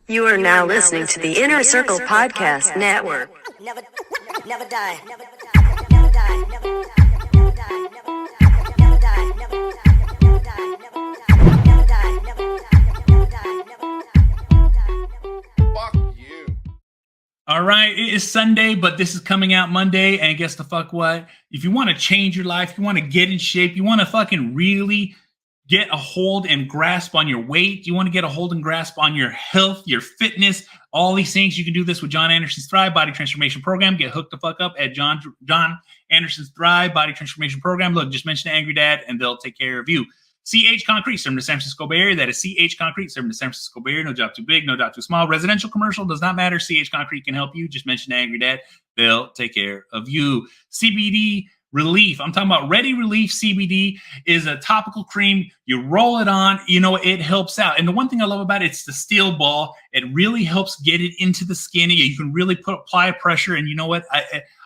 You are now listening to the Inner Circle Podcast Network. Never die. Never die. Never die. Never die. Never die. Never die. Never die. Never die. Never die. Never die. Fuck you. All right, it is Sunday, but this is coming out Monday, and guess the fuck what? If you want to change your life, you want to get in shape, you want to fucking really get a hold and grasp on your weight, you want to get a hold and grasp on your health, your fitness, all these things, you can do this with Jon Andersen's Thrive Body Transformation Program. Get hooked the fuck up at Jon Andersen's Thrive Body Transformation Program. Look, just mention Angry Dad, and they'll take care of you. CH Concrete, serving the San Francisco Bay Area. That is CH Concrete, serving the San Francisco Bay Area. No job too big, no job too small. Residential, commercial, does not matter. CH Concrete can help you. Just mention Angry Dad. They'll take care of you. CBD Relief. I'm talking about Ready Relief CBD is a topical cream. You roll it on, you know, it helps out. And the one thing I love about it, it's the steel ball. It really helps get it into the skin. You can really apply pressure. And you know what?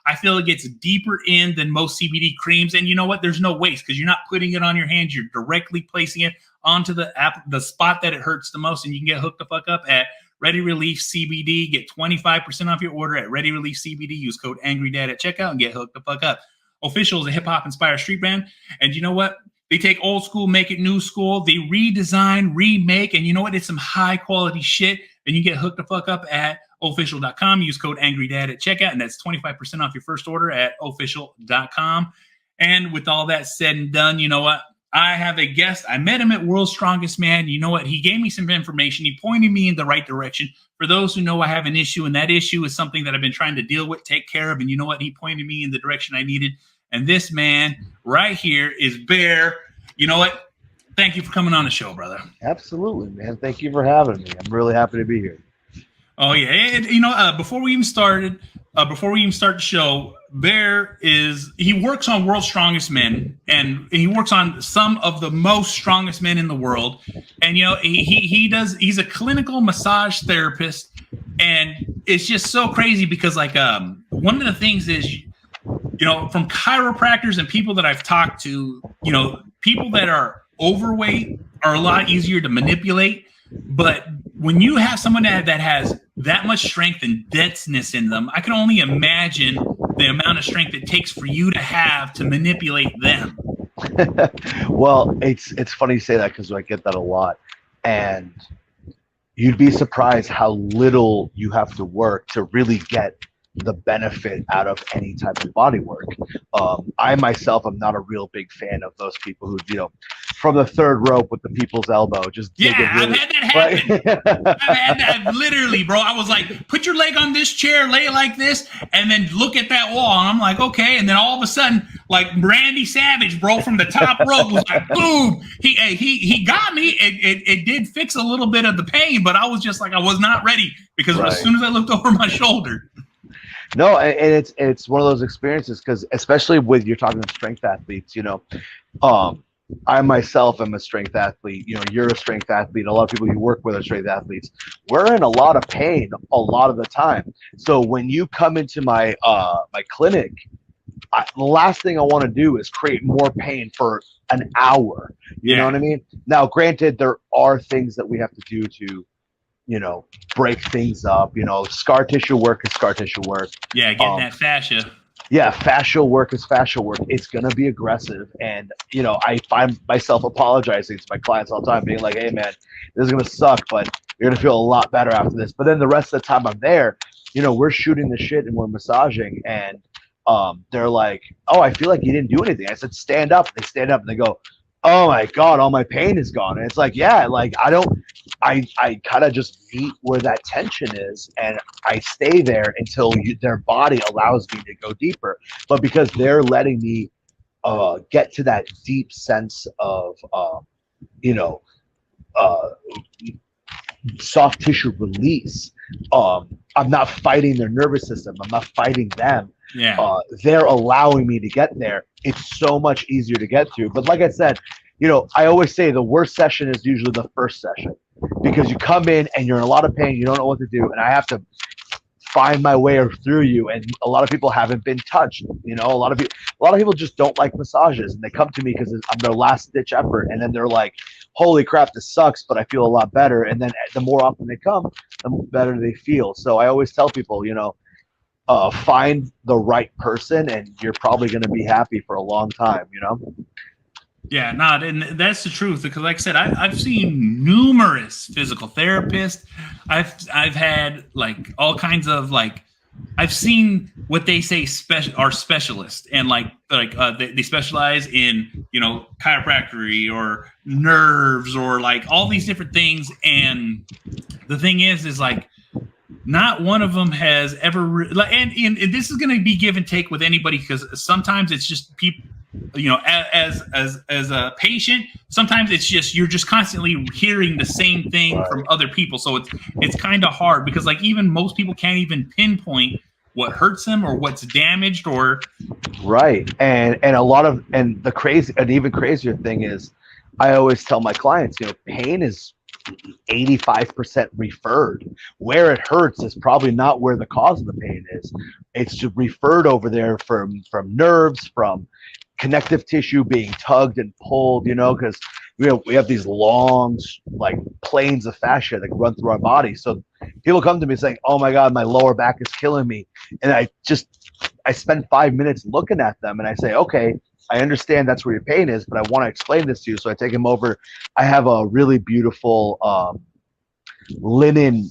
I feel it gets deeper in than most CBD creams. And you know what? There's no waste because you're not putting it on your hands. You're directly placing it onto the spot that it hurts the most. And you can get hooked the fuck up at Ready Relief CBD. Get 25% off your order at Ready Relief CBD. Use code AngryDad at checkout and get hooked the fuck up. Official is a hip-hop inspired street band. And you know what? They take old school, make it new school. They redesign, remake, and you know what? It's some high-quality shit. And you get hooked the fuck up at official.com. Use code AngryDad at checkout, and that's 25% off your first order at official.com. And with all that said and done, you know what? I have a guest. I met him at World's Strongest Man. You know what? He gave me some information. He pointed me in the right direction. For those who know I have an issue, and that issue is something that I've been trying to deal with, take care of. And you know what? He pointed me in the direction I needed. And this man right here is Bear. You know what? Thank you for coming on the show, brother. Absolutely, man. Thank you for having me. I'm really happy to be here. Oh, yeah. And, you know, before we even start the show, Bear he works on World's Strongest Men, and he works on some of the most strongest men in the world. And, you know, he's a clinical massage therapist. And it's just so crazy because, like, one of the things is, you know, from chiropractors and people that I've talked to, you know, people that are overweight are a lot easier to manipulate. But when you have someone that has that much strength and denseness in them, I can only imagine the amount of strength it takes for you to have to manipulate them. Well, it's funny you say that because I get that a lot. And you'd be surprised how little you have to work to really get the benefit out of any type of body work. I myself am not a real big fan of those people who, you know, from the third rope with the people's elbow, just I've had that happen. I've had that literally, bro. I was like, put your leg on this chair, lay it like this, and then look at that wall. And I'm like, okay. And then all of a sudden, like Randy Savage, bro, from the top rope was like, boom. He got me. It did fix a little bit of the pain, but I was just like, I was not ready because as soon as I looked over my shoulder. No, and it's one of those experiences because especially with you're talking to strength athletes, you know, I myself am a strength athlete. You know, you're a strength athlete. A lot of people you work with are strength athletes. We're in a lot of pain a lot of the time. So when you come into my my clinic, the last thing I want to do is create more pain for an hour. You know what I mean? Now, granted, there are things that we have to do to, you know, break things up. You know, scar tissue work is scar tissue work. Yeah, getting that fascia. Yeah, fascial work is fascial work. It's going to be aggressive. And, you know, I find myself apologizing to my clients all the time, being like, hey, man, this is going to suck, but you're going to feel a lot better after this. But then the rest of the time I'm there, you know, we're shooting the shit and we're massaging. And they're like, oh, I feel like you didn't do anything. I said, stand up. They stand up and they go, oh, my God, all my pain is gone. And it's like, yeah, like I kind of just meet where that tension is, and I stay there until their body allows me to go deeper. But because they're letting me get to that deep sense of, you know, soft tissue release, I'm not fighting their nervous system. I'm not fighting them. They're allowing me to get there. It's so much easier to get through. But like I said, you know, I always say the worst session is usually the first session, because you come in and you're in a lot of pain. You don't know what to do. And I have to find my way through you. And a lot of people haven't been touched. You know, a lot of people just don't like massages, and they come to me because I'm their last ditch effort. And then they're like, holy crap, this sucks, but I feel a lot better. And then the more often they come, the better they feel. So I always tell people, find the right person and you're probably going to be happy for a long time, Yeah, and that's the truth. Because, like I said, I've seen numerous physical therapists. I've had like all kinds of like, I've seen what they say are specialists, and they specialize in chiropractic or nerves or like all these different things. And the thing is like, not one of them has ever and this is going to be give and take with anybody, because sometimes it's just people. As a patient, sometimes it's just you're just constantly hearing the same thing from other people, so it's kind of hard, because like even most people can't even pinpoint what hurts them or what's damaged or right. And the even crazier thing is, I always tell my clients, pain is 85% referred. Where it hurts is probably not where the cause of the pain is. It's just referred over there from nerves, from connective tissue being tugged and pulled, because we have these long like planes of fascia that run through our body. So people come to me saying, oh my God, my lower back is killing me. And I spend 5 minutes looking at them and I say, okay, I understand that's where your pain is, but I want to explain this to you. So I take them over. I have a really beautiful linen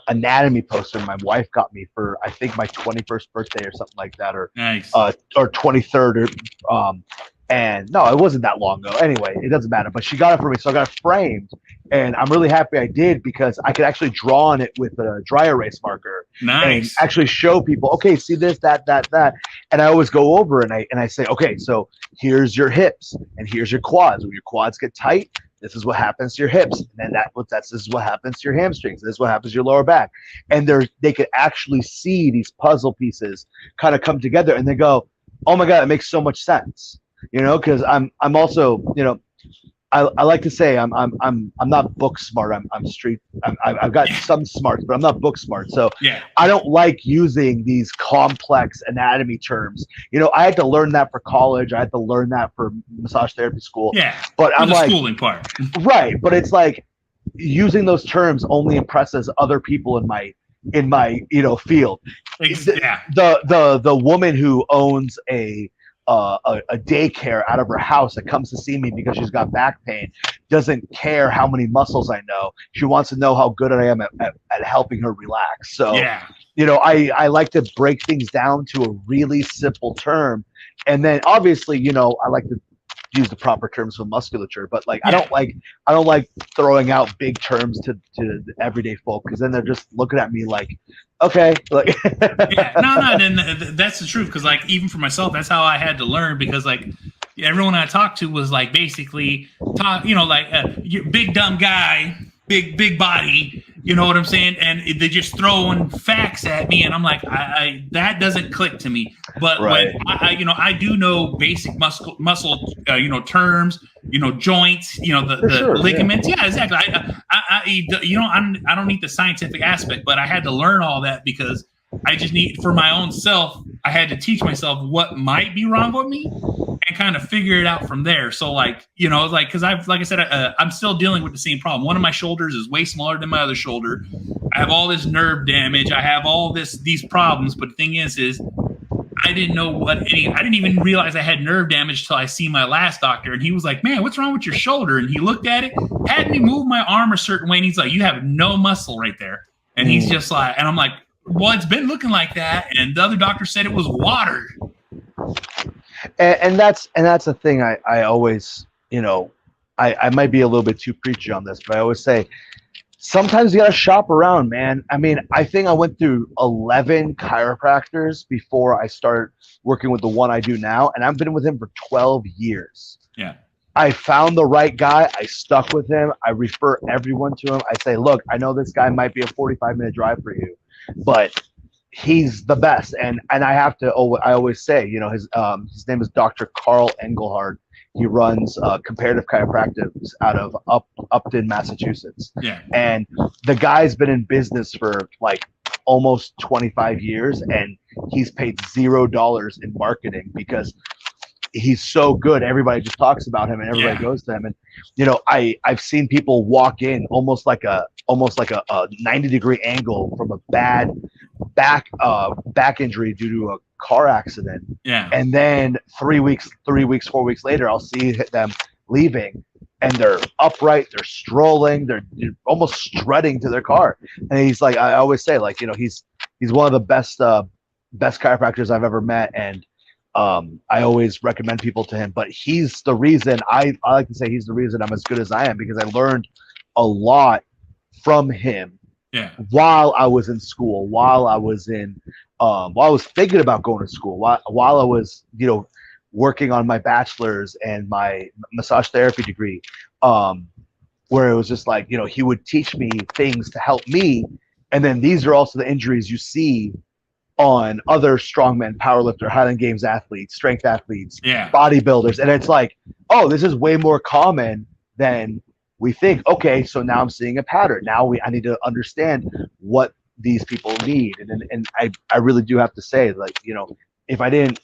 anatomy poster my wife got me for, I think, my 21st birthday or something like that, or nice. Or 23rd, and no, it wasn't that long ago. Anyway, it doesn't matter, but she got it for me, so I got it framed, and I'm really happy I did, because I could actually draw on it with a dry erase marker. Nice. And actually show people, okay, see this, that, and I always go over and I say, okay, so here's your hips and here's your quads. When your quads get tight, this is what happens to your hips, and then this is what happens to your hamstrings. This is what happens to your lower back, and they could actually see these puzzle pieces kind of come together, and they go, "Oh my God, it makes so much sense." Because I'm also, I like to say I'm not book smart. I'm street. I've got some smarts, but I'm not book smart. So yeah. I don't like using these complex anatomy terms. I had to learn that for college. I had to learn that for massage therapy school. Yeah, but I'm like, schooling part. Right, but it's like using those terms only impresses other people in my field. Yeah. The woman who owns a daycare out of her house that comes to see me because she's got back pain doesn't care how many muscles I know. She wants to know how good I am at helping her relax. So, yeah. I like to break things down to a really simple term. And then obviously, I like to use the proper terms for musculature, but like, yeah. I don't like throwing out big terms to the everyday folk, because then they're just looking at me like, okay, like yeah, no, then that's the truth. Because like, even for myself, that's how I had to learn, because like everyone I talked to was like basically big dumb guy, big body, you know what I'm saying? And they're just throwing facts at me, and I'm like, I that doesn't click to me. But right. when I do know basic muscle terms, joints, the sure, ligaments. Yeah, exactly. I don't need the scientific aspect, but I had to learn all that, because I just need, for my own self, I had to teach myself what might be wrong with me and kind of figure it out from there. So because like I said, I'm still dealing with the same problem. One of my shoulders is way smaller than my other shoulder. I have all this nerve damage. I have all these problems. But the thing is I didn't know I didn't even realize I had nerve damage till I see my last doctor. And he was like, man, what's wrong with your shoulder? And he looked at it, had me move my arm a certain way. And he's like, you have no muscle right there. And he's just like, and I'm like, well, it's been looking like that. And the other doctor said it was water. And that's the thing. I always, I might be a little bit too preachy on this, but I always say, sometimes you got to shop around, man. I mean, I think I went through 11 chiropractors before I started working with the one I do now. And I've been with him for 12 years. Yeah. I found the right guy. I stuck with him. I refer everyone to him. I say, look, I know this guy might be a 45-minute drive for you, but he's the best. And I have to, I always say, his name is Dr. Carl Engelhardt. He runs comparative chiropractic out of Upton, Massachusetts. Yeah. And the guy's been in business for like almost 25 years, and he's paid $0 in marketing, because he's so good. Everybody just talks about him, and everybody goes to him. And you know, I've seen people walk in almost like a 90-degree angle from a bad back injury due to a car accident. Yeah. And then 4 weeks later, I'll see them leaving, and they're upright, they're strolling, they're almost strutting to their car. And he's like, I always say, like, you know, he's one of the best chiropractors I've ever met, and I always recommend people to him. But he's the reason I like to say he's the reason I'm as good as I am, because I learned a lot from him. Yeah. While I was in school, while I was thinking about going to school, while I was, you know, working on my bachelor's and my massage therapy degree, where it was just like, you know, he would teach me things to help me. And then these are also the injuries you see on other strongmen, powerlifter, Highland Games athletes, strength athletes, bodybuilders. And it's like, oh, this is way more common than we think. Okay, so now I'm seeing a pattern. Now I need to understand what these people need. And I really do have to say, like, you know, if I didn't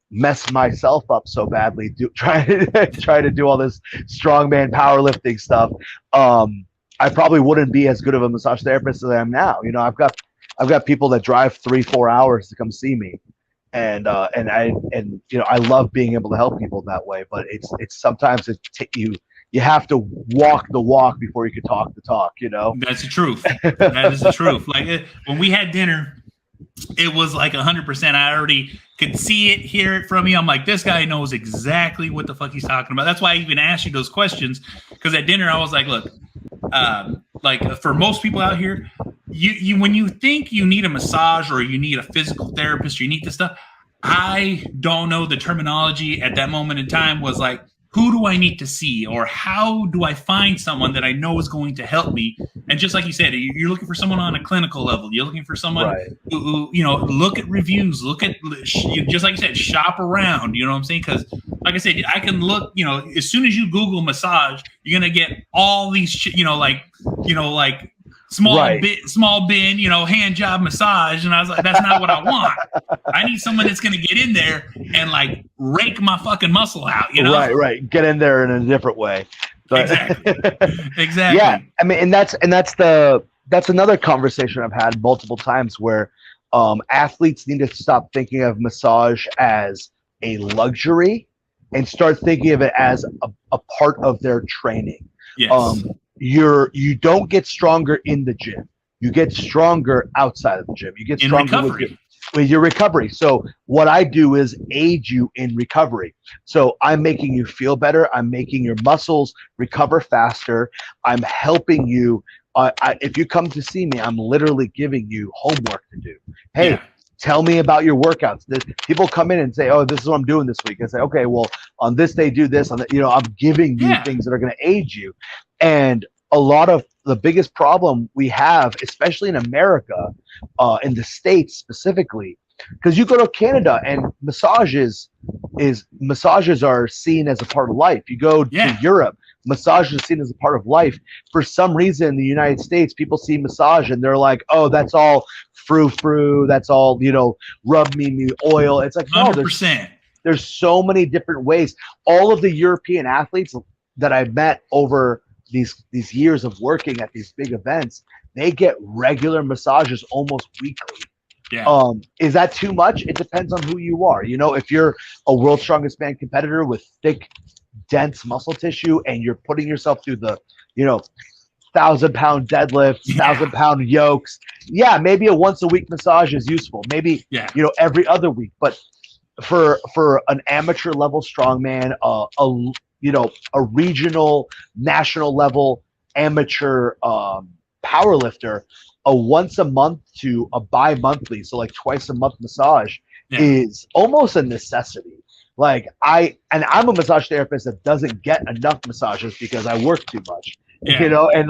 mess myself up so badly try to do all this strongman powerlifting stuff, I probably wouldn't be as good of a massage therapist as I am now. You know, I've got people that drive 3-4 hours to come see me, and you know, I love being able to help people that way. But it's sometimes you have to walk the walk before you can talk the talk. You know, that's the truth. That is the truth. Like when we had dinner, it was like 100%. I already could see it, hear it from you. I'm like, this guy knows exactly what the fuck he's talking about. That's why I even asked you those questions, because at dinner I was like, look, like for most people out here, you when you think you need a massage or you need a physical therapist or you need this stuff, I don't know the terminology at that moment in time. Was like, who do I need to see, or how do I find someone that I know is going to help me? And just like you said, you're looking for someone on a clinical level. You're looking for someone who, you know, look at reviews, look at, just like you said, shop around. You know what I'm saying? Because like I said, I can look, you know, as soon as you Google massage, you're going to get all these, you know, like small bin, you know, hand job massage. And I was like, that's not what I want. I need someone that's going to get in there and like rake my fucking muscle out, you know? Right. Get in there in a different way. But, exactly. Yeah. I mean, and that's another conversation I've had multiple times where athletes need to stop thinking of massage as a luxury and start thinking of it as a part of their training. Yes. You don't get stronger in the gym. You get stronger outside of the gym. You get stronger with your recovery. So what I do is aid you in recovery. So I'm making you feel better. I'm making your muscles recover faster. I'm helping you. If you come to see me, I'm literally giving you homework to do. Hey, tell me about your workouts. People come in and say, oh, this is what I'm doing this week. I say, okay, well, on this day, do this. You know, I'm giving you things that are going to aid you. And a lot of the biggest problem we have, especially in America, in the States specifically, because you go to Canada and massages are seen as a part of life. You go to Europe, massage is seen as a part of life. For some reason, in the United States, people see massage and they're like, oh, that's all frou-frou. That's all, you know, rub me oil. It's like, no, 100%. There's so many different ways. All of the European athletes that I've met over these years of working at these big events, they get regular massages almost weekly. Yeah. Is that too much? It depends on who you are. You know, if you're a world's strongest man competitor with thick, dense muscle tissue and you're putting yourself through the, you know, 1,000-pound deadlifts, 1,000-pound yokes, maybe a once a week massage is useful. Maybe you know, every other week. But for an amateur level strongman, a regional, national level amateur powerlifter, a once a month to a bi-monthly, so like twice a month massage is almost a necessity. Like I'm a massage therapist that doesn't get enough massages because I work too much. You know, and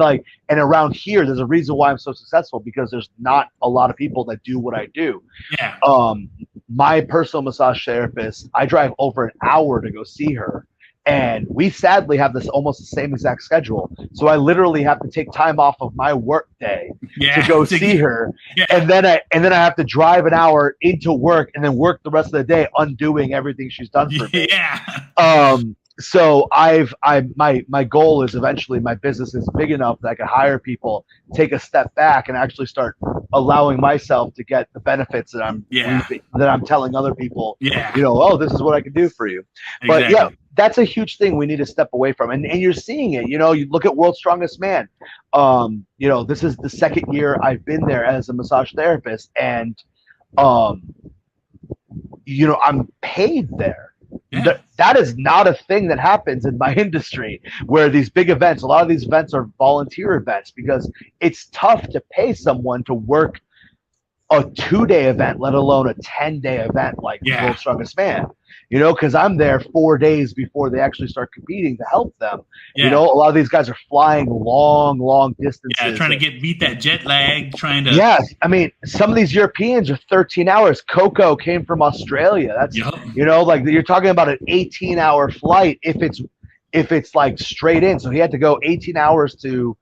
around here, there's a reason why I'm so successful, because there's not a lot of people that do what I do. My personal massage therapist, I drive over an hour to go see her. And we sadly have this almost the same exact schedule. So I literally have to take time off of my work day to go see her. Yeah. And then I have to drive an hour into work and then work the rest of the day undoing everything she's done for me. Yeah. So my goal is eventually my business is big enough that I can hire people, take a step back, and actually start allowing myself to get the benefits that I'm telling other people. Yeah. You know, oh, this is what I can do for you. Exactly. But yeah, that's a huge thing we need to step away from. And you're seeing it. You know, you look at World's Strongest Man. You know, this is the second year I've been there as a massage therapist, and you know, I'm paid there. Yeah. That is not a thing that happens in my industry, where these big events, a lot of these events are volunteer events, because it's tough to pay someone to work a 2-day event, let alone a 10-day event like World's Strongest Man. You know, because I'm there 4 days before they actually start competing to help them. Yeah. You know, a lot of these guys are flying long distances. Yeah, trying to beat that jet lag, Yes, I mean, some of these Europeans are 13 hours. Coco came from Australia. That's you know, like you're talking about an 18-hour flight if it's like straight in. So he had to go 18 hours to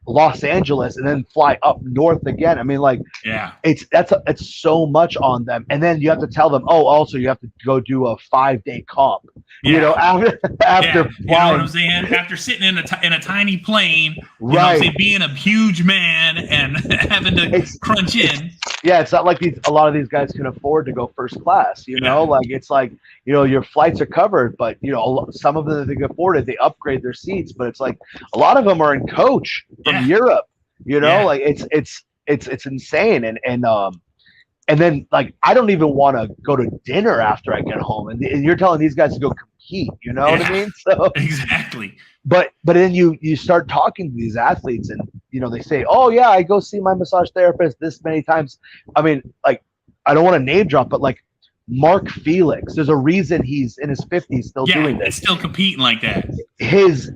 Los Angeles and then fly up north again. I mean, like, it's so much on them. And then you have to tell them, oh, also you have to go do a 5-day comp. You know, after flying. You know what I'm saying? After sitting in a tiny plane, you know what I'm saying, being a huge man and having to crunch in. Yeah, it's not like a lot of these guys can afford to go first class. You know, like it's like, you know, your flights are covered, but you know, some of them that they can afford it, they upgrade their seats. But it's like a lot of them are in coach from Europe. You know, like it's insane. And then like I don't even want to go to dinner after I get home, and you're telling these guys to go compete. You know what I mean? So exactly. But then you start talking to these athletes, and you know they say, oh yeah, I go see my massage therapist this many times. I mean, like, I don't want to name drop, but like Mark Felix, there's a reason he's in his 50s still doing this. Still competing like that. His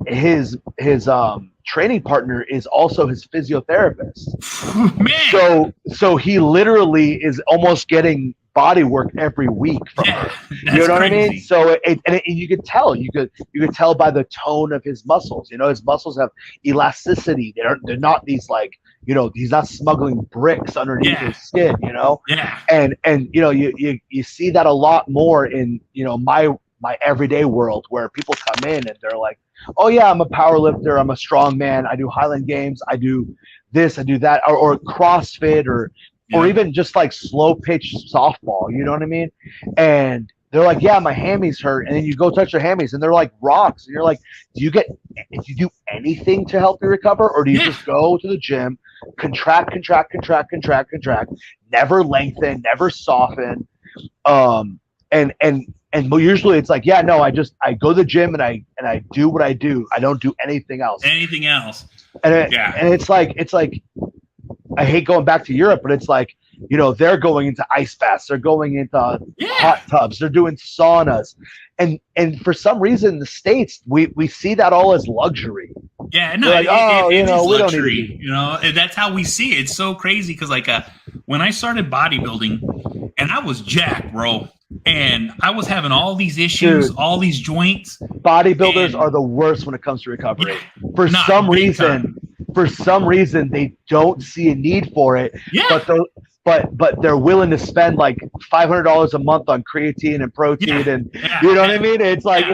training partner is also his physiotherapist. Man. So he literally is almost getting body work every week from her. You know what I mean? So you could tell. You could tell by the tone of his muscles. You know, his muscles have elasticity. They're not these, like, you know, he's not smuggling bricks underneath his skin, you know? Yeah. And you know, you see that a lot more in, you know, my everyday world, where people come in and they're like, oh yeah, I'm a power lifter, I'm a strong man, I do Highland Games, I do this, I do that, or CrossFit, or even just like slow pitch softball, you know what I mean? And they're like, yeah, my hammies hurt. And then you go touch their hammies and they're like rocks. And you're like, do you do anything to help you recover? Or do you just go to the gym, contract, never lengthen, never soften? And usually it's like, yeah, no, I go to the gym and I do what I do. I don't do anything else. And it's like, I hate going back to Europe, but it's like, you know, they're going into ice baths, they're going into hot tubs, they're doing saunas, and for some reason in the States we see that all as luxury. Yeah, no, like, we don't luxury. Need you know, that's how we see it. It's so crazy because like when I started bodybuilding, and I was jacked, bro, and I was having all these issues, all these joints. Bodybuilders are the worst when it comes to recovery. For some reason, they don't see a need for it. Yeah. But they're willing to spend like $500 a month on creatine and protein, and you know what I mean? It's like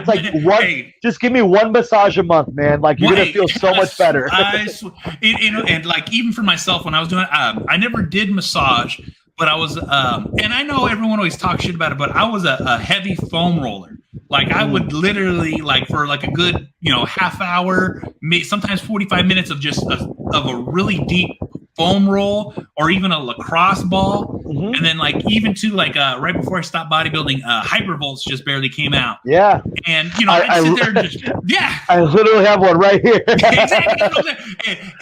just give me one massage a month, man. Like you're gonna feel so much better. And like even for myself, when I was doing, I never did massage, but I was, and I know everyone always talks shit about it, but I was a heavy foam roller. Like I would literally, like, for like a good, you know, half hour, sometimes 45 minutes of just of a really deep foam roll, or even a lacrosse ball. And then like even to like right before I stopped bodybuilding, Hypervolts just barely came out. Yeah. And you know, I sit there and just I literally have one right here. Exactly.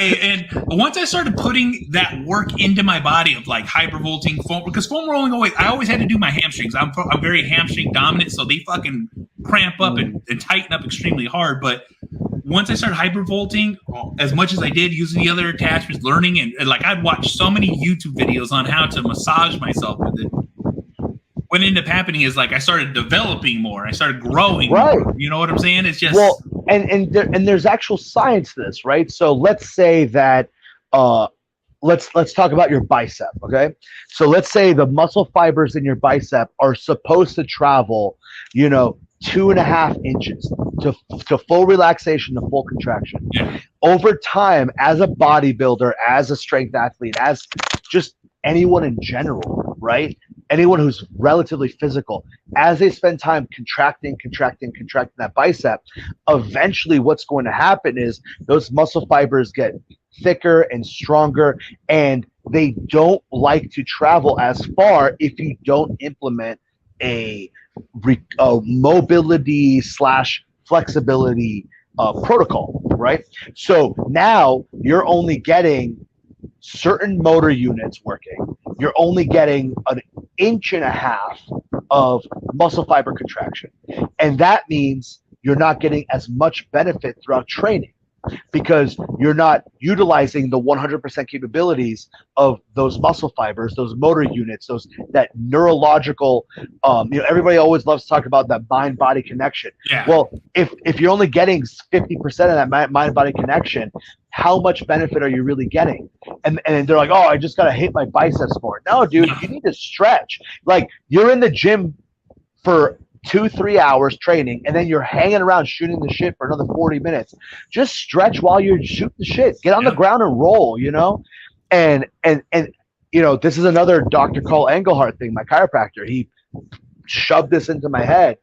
And once I started putting that work into my body of like hypervolting foam, because foam rolling I always had to do my hamstrings. I'm very hamstring dominant, so they fucking cramp up and tighten up extremely hard. But once I started hypervolting, as much as I did, using the other attachments, learning, and like I'd watch so many YouTube videos on how to massage myself with it. what ended up happening is like I started developing more. I started growing Right. more. You know what I'm saying? It's just Well, and there's actual science to this, right? So let's say that let's talk about your bicep, okay? So let's say the muscle fibers in your bicep are supposed to travel, 2.5 inches to full relaxation, to full contraction. Yeah. Over time, as a bodybuilder, as a strength athlete, as just anyone in general, right? Anyone who's relatively physical, as they spend time contracting that bicep, eventually what's going to happen is those muscle fibers get thicker and stronger, and they don't like to travel as far if you don't implement a mobility / flexibility protocol, right? So now you're only getting certain motor units working. You're only getting 1.5 inches of muscle fiber contraction. And that means you're not getting as much benefit throughout training, because you're not utilizing the 100% capabilities of those muscle fibers, those motor units, that neurological, everybody always loves to talk about that mind-body connection. Yeah. Well, if you're only getting 50% of that mind-body connection, how much benefit are you really getting? And they're like, oh, I just got to hit my biceps more. No, dude, you need to stretch. Like, you're in the gym for 2-3 hours training, and then you're hanging around shooting the shit for another 40 minutes. Just stretch while you're shooting the shit. Get on the ground and roll, And this is another Dr. Carl Engelhardt thing, my chiropractor. He shoved this into my head.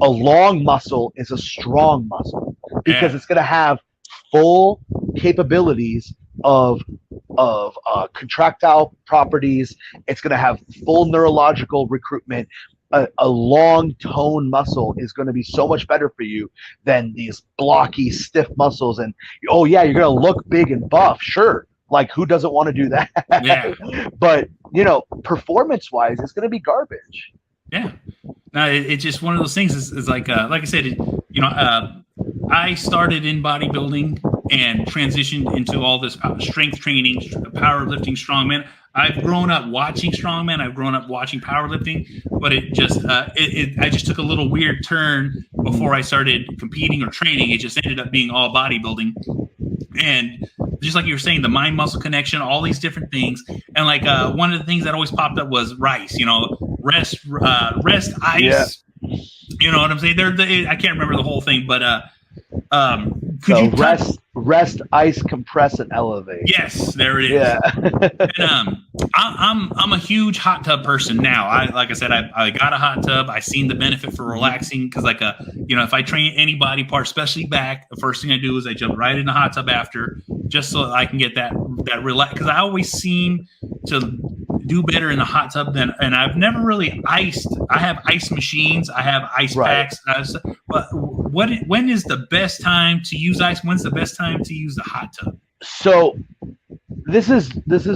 A long muscle is a strong muscle, because it's going to have full capabilities of contractile properties. It's going to have full neurological recruitment. A long tone muscle is going to be so much better for you than these blocky, stiff muscles. And oh yeah, you're going to look big and buff, sure. Like, who doesn't want to do that? Yeah. But performance wise, it's going to be garbage. Yeah. No, it's just one of those things. Is like I said, I started in bodybuilding and transitioned into all this strength training, powerlifting, strongman. I've grown up watching strongman. I've grown up watching powerlifting, but it just I just took a little weird turn before I started competing or training. It just ended up being all bodybuilding, and just like you were saying, the mind muscle connection, all these different things. And like one of the things that always popped up was rice. Rest, ice. Yeah. You know what I'm saying? I can't remember the whole thing, but rest, ice, compress, and elevate. Yes, there it is. Yeah. And, I'm a huge hot tub person now. Like I said, I got a hot tub. I seen the benefit for relaxing, because if I train any body part, especially back, the first thing I do is I jump right in the hot tub after, just so I can get that relax. Because I always seem to do better in the hot tub and I've never really iced. I have ice machines. I have ice packs. But when is the best time to use ice? When's the best time to use the hot tub? So this is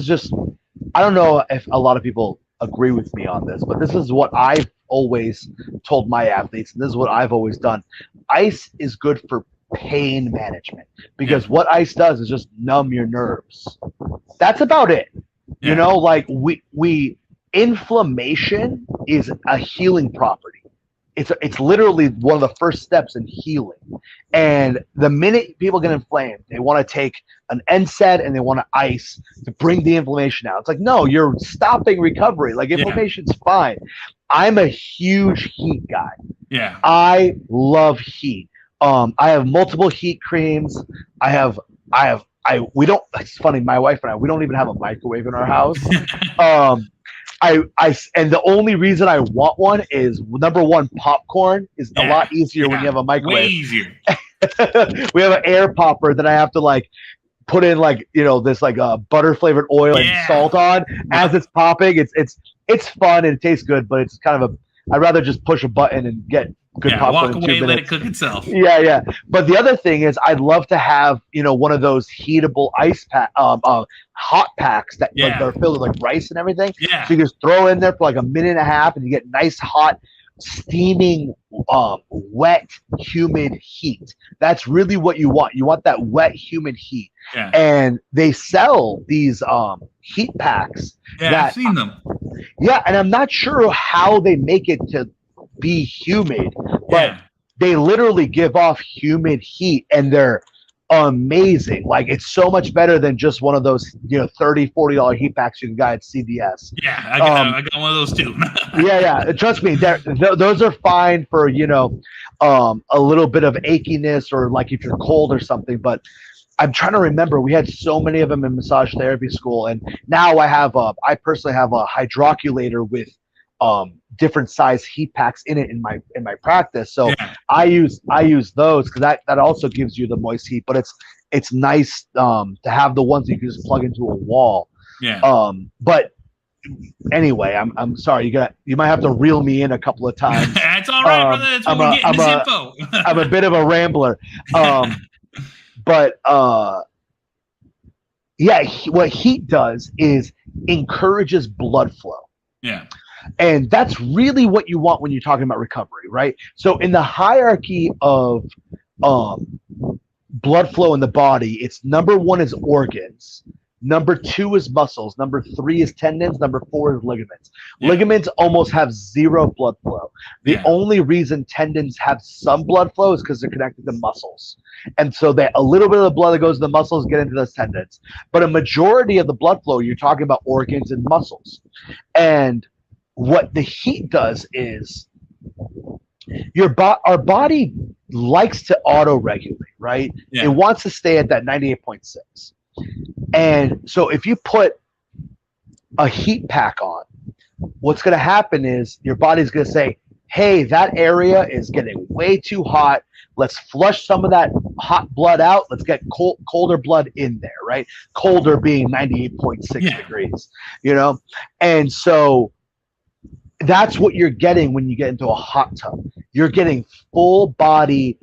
just, I don't know if a lot of people agree with me on this, but this is what I've always told my athletes, and this is what I've always done. Ice is good for pain management, because what ice does is just numb your nerves. That's about it. Yeah. Like inflammation is a healing property. It's literally one of the first steps in healing. And the minute people get inflamed, they want to take an NSAID and they want to ice to bring the inflammation out. It's like, no, you're stopping recovery. Like, inflammation's fine. I'm a huge heat guy. Yeah. I love heat. I have multiple heat creams. It's funny, my wife and we don't even have a microwave in our house. And the only reason I want one is, number one, popcorn is a lot easier when you have a microwave. Way easier. We have an air popper that I have to put in this butter flavored oil and salt on as it's popping. It's fun and it tastes good, but it's kind of I'd rather just push a button and get good popcorn. Walk away, let it cook itself. Yeah. But the other thing is, I'd love to have one of those heatable ice hot packs that are filled with rice and everything. Yeah. So you just throw in there for 1.5 minutes and you get nice hot, steaming, wet, humid heat. That's really what you want. You want that wet, humid heat. Yeah. And they sell these heat packs. Yeah, I've seen them. Yeah, and I'm not sure how they make it to be humid, but they literally give off humid heat, and they're amazing. Like, it's so much better than just one of those, $30-$40 heat packs you can buy at CVS. Yeah, I got one of those too. Yeah. Trust me, those are fine for, a little bit of achiness or like if you're cold or something. But I'm trying to remember, we had so many of them in massage therapy school, and now I personally have a hydroculator with different size heat packs in it in my practice. So I use those because that also gives you the moist heat, but it's nice to have the ones you can just plug into a wall. But anyway, I'm sorry, you might have to reel me in a couple of times. That's all right, brother. That's what we're getting this info. I'm a bit of a rambler. But what heat does is encourages blood flow. Yeah. And that's really what you want when you're talking about recovery, right? So in the hierarchy of blood flow in the body, it's number 1 is organs, number 2 is muscles, number 3 is tendons, number 4 is ligaments. Ligaments almost have zero blood flow. The only reason tendons have some blood flow is because they're connected to muscles. And so that a little bit of the blood that goes to the muscles get into those tendons. But a majority of the blood flow, you're talking about organs and muscles. And what the heat does is our body likes to auto-regulate, right? It wants to stay at that 98.6. And so if you put a heat pack on, what's going to happen is your body's going to say, hey, that area is getting way too hot. Let's flush some of that hot blood out. Let's get colder blood in there, right? Colder being 98.6 degrees, And so that's what you're getting when you get into a hot tub. You're getting full body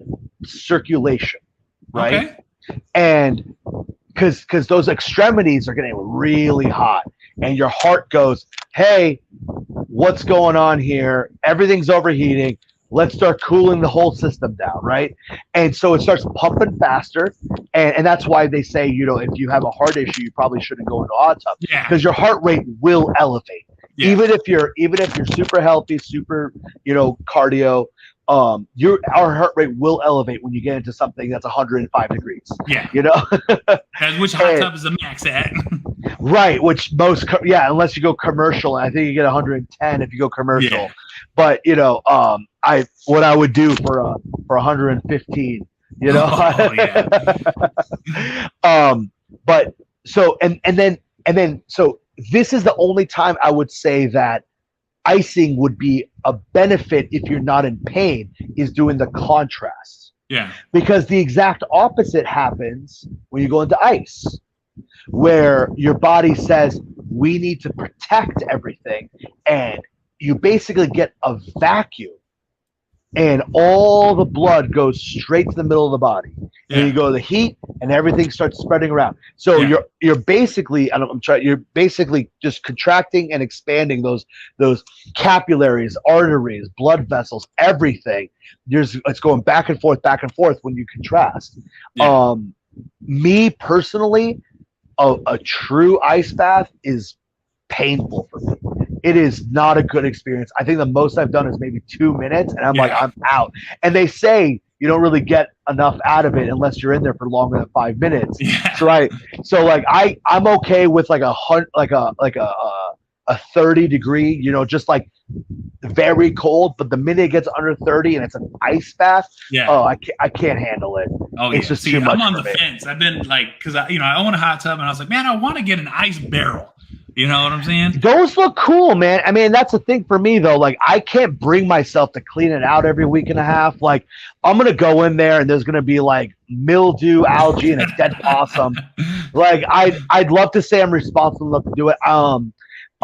circulation, right? Okay. And because those extremities are getting really hot, and your heart goes, hey, what's going on here? Everything's overheating. Let's start cooling the whole system down, right? And so it starts pumping faster, and that's why they say, if you have a heart issue, you probably shouldn't go into a hot tub, because your heart rate will elevate. Even if you're super healthy, super cardio, our heart rate will elevate when you get into something that's 105 degrees. Which hot tub is the max at? Right, which unless you go commercial, and I think you get 110 if you go commercial. But what I would do for 115, but so and then so this is the only time I would say that icing would be a benefit if you're not in pain, is doing the contrast. Because the exact opposite happens when you go into ice, where your body says, we need to protect everything, and you basically get a vacuum, and all the blood goes straight to the middle of the body. And you go to the heat, and everything starts spreading around. So you're basically, you're basically just contracting and expanding those capillaries, arteries, blood vessels, everything. It's going back and forth when you contrast. Me personally, a true ice bath is painful for me. It is not a good experience. I think the most I've done is maybe 2 minutes, and I'm like, I'm out. And they say you don't really get enough out of it unless you're in there for longer than 5 minutes. So, right. So like I'm okay with like a 30 degree, just like very cold. But the minute it gets under 30 and it's an ice bath, I can't handle it. It's just too much. I'm on the fence. I've been like, because I own a hot tub, and I was like, man, I want to get an ice barrel. You know what I'm saying? Those look cool, man. I mean, that's the thing for me, though. Like, I can't bring myself to clean it out every week and a half. Like, I'm going to go in there, and there's going to be, like, mildew, algae, and a dead possum. Like, I'd love to say I'm responsible enough to do it. A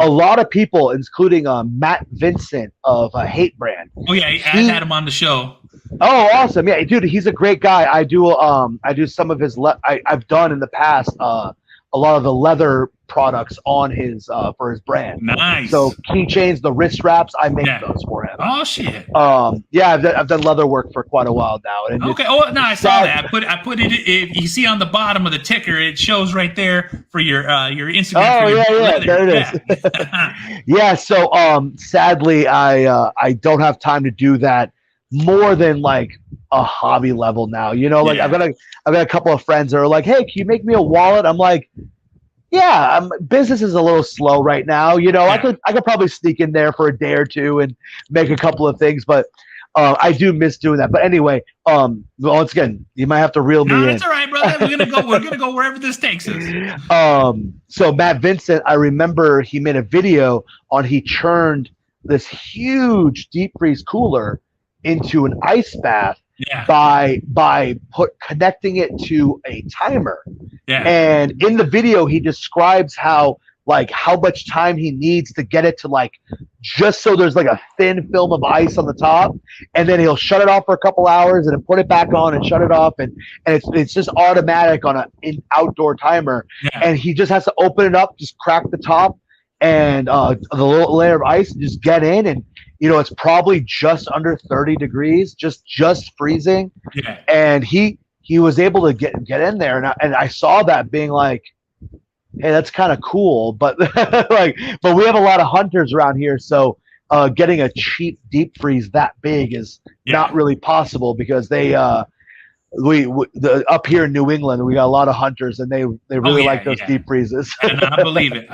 lot of people, including Matt Vincent of Hate Brand. Oh, yeah. I had him on the show. Oh, awesome. Yeah, dude, he's a great guy. I do some of his I've done in the past a lot of the leather products on his for his brand. Nice. So keychains, the wrist wraps, I make Yeah. those for him. Oh shit. Yeah, I've done leather work for quite a while now. And Okay. Oh no, I saw that. I put it. If you see on the bottom of the ticker, it shows right there for your Instagram. Oh yeah, leather. there it is. Yeah. Yeah. So sadly, I don't have time to do that more than like a hobby level now. You know, like Yeah. I've got a couple of friends that are like, hey, can you make me a wallet? I'm like, yeah, business is a little slow right now. You know, Yeah. I could probably sneak in there for a day or two and make a couple of things, but I do miss doing that. But anyway, once again, you might have to reel me No, in. that's all right, brother. We're gonna go wherever this takes us. So Matt Vincent, I remember he made a video on he churned this huge deep freeze cooler into an ice bath Yeah. by connecting it to a timer. Yeah. And in the video, he describes how much time he needs to get it to like just so there's like a thin film of ice on the top, and then he'll shut it off for a couple hours and then put it back on and shut it off, and it's just automatic on an outdoor timer. Yeah. And he just has to open it up, just crack the top and the little layer of ice, and just get in, and you know it's probably just under 30 degrees, just freezing. Yeah. And he was able to get in there, and I saw that being like, hey, that's kind of cool, but but we have a lot of hunters around here, so getting a cheap deep freeze that big is not really possible, because they up here in New England, we got a lot of hunters, and they really like those deep freezes. And I believe it.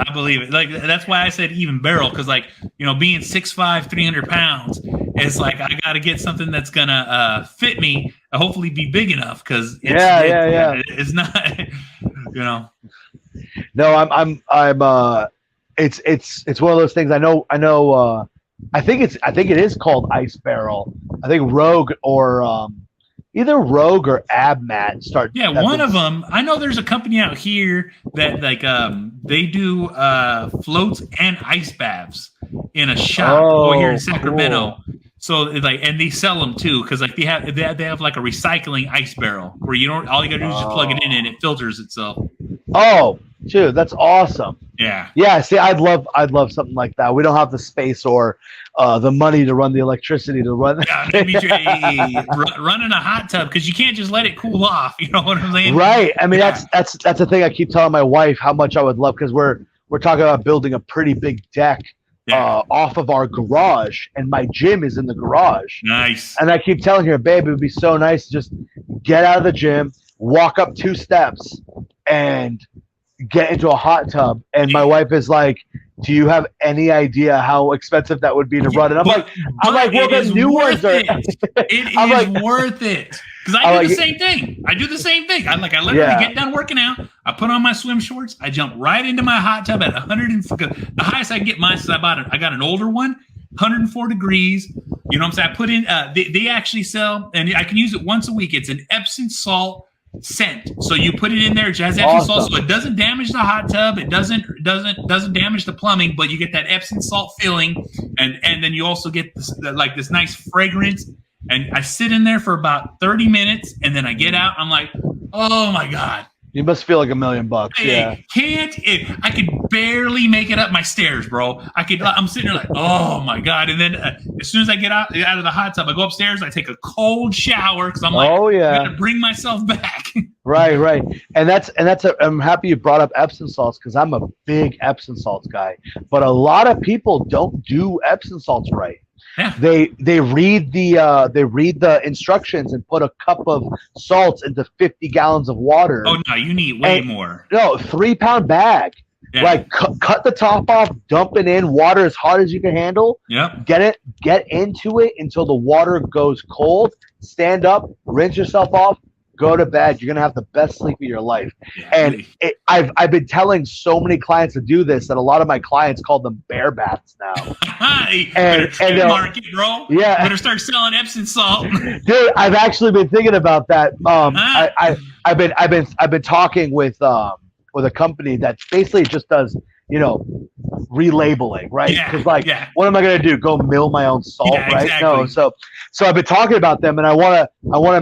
Like that's why I said even barrel, because like, you know, being 6'5", 300 pounds, it's like I got to get something that's gonna fit me, hopefully be big enough, because it's not, you know. No, I'm it's one of those things. I know I think it is called ice barrel. I think Rogue or either Rogue or AbMat start. Yeah, one of them. I know there's a company out here that like they do floats and ice baths in a shop over here in Sacramento. Cool. So like, and they sell them too, because like they have like a recycling ice barrel where you don't, all you gotta do is just plug it in and it filters itself. Oh, dude, that's awesome. Yeah. Yeah. See, I'd love something like that. We don't have the space or the money to run the electricity to run. Yeah, maybe running a hot tub, because you can't just let it cool off. You know what I'm saying? Right. I mean, that's the thing I keep telling my wife how much I would love, because we're talking about building a pretty big deck off of our garage, and my gym is in the garage. Nice. And I keep telling her, babe, it would be so nice to just get out of the gym, walk up 2 steps, and get into a hot tub. And my wife is like, do you have any idea how expensive that would be to run? And I'm like, well, the new ones are. It is worth it. Because I do the same thing. I I literally get done working out. I put on my swim shorts. I jump right into my hot tub at 104. The highest I can get mine, since I got an older one, 104 degrees. You know what I'm saying? I put in. They actually sell, and I can use it once a week. It's an Epsom salt scent. So you put it in there, it has Epsom salt, so it doesn't damage the hot tub, it doesn't damage the plumbing, but you get that Epsom salt feeling, and then you also get this nice fragrance. And I sit in there for about 30 minutes, and then I get out. I'm like, oh my god, you must feel like $1 million. I could barely make it up my stairs, bro. I'm sitting there like, oh my god. And then as soon as I get out of the hot tub, I go upstairs, I take a cold shower, because I'm like, I gotta bring myself back. Right. And I'm happy you brought up Epsom salts, because I'm a big Epsom salts guy. But a lot of people don't do Epsom salts right. Yeah. They read the instructions and put a cup of salts into 50 gallons of water. Oh no, you need way more. No, 3-pound bag. Yeah. Like cut the top off, dump it in, water as hot as you can handle. Yep. Get into it until the water goes cold. Stand up, rinse yourself off, go to bed. You're gonna have the best sleep of your life. Yeah, and I've been telling so many clients to do this that a lot of my clients call them bear baths now. and market, bro. Yeah, better start selling Epsom salt. Dude, I've actually been thinking about that. I've been talking with a company that basically just does, you know, relabeling, right? Yeah, Because like, yeah. what am I gonna do? Go mill my own salt, Yeah, right? exactly. No. So I've been talking about them, and I wanna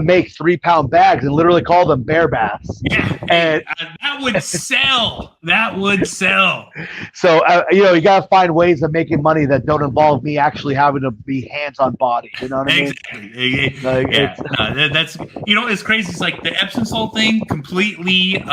make 3-pound bags and literally call them bear baths. Yeah, And that would sell. That would sell. so you gotta find ways of making money that don't involve me actually having to be hands on body. You know what I mean? Exactly. Like, Yeah, no, that's it's crazy. It's like the Epsom salt thing completely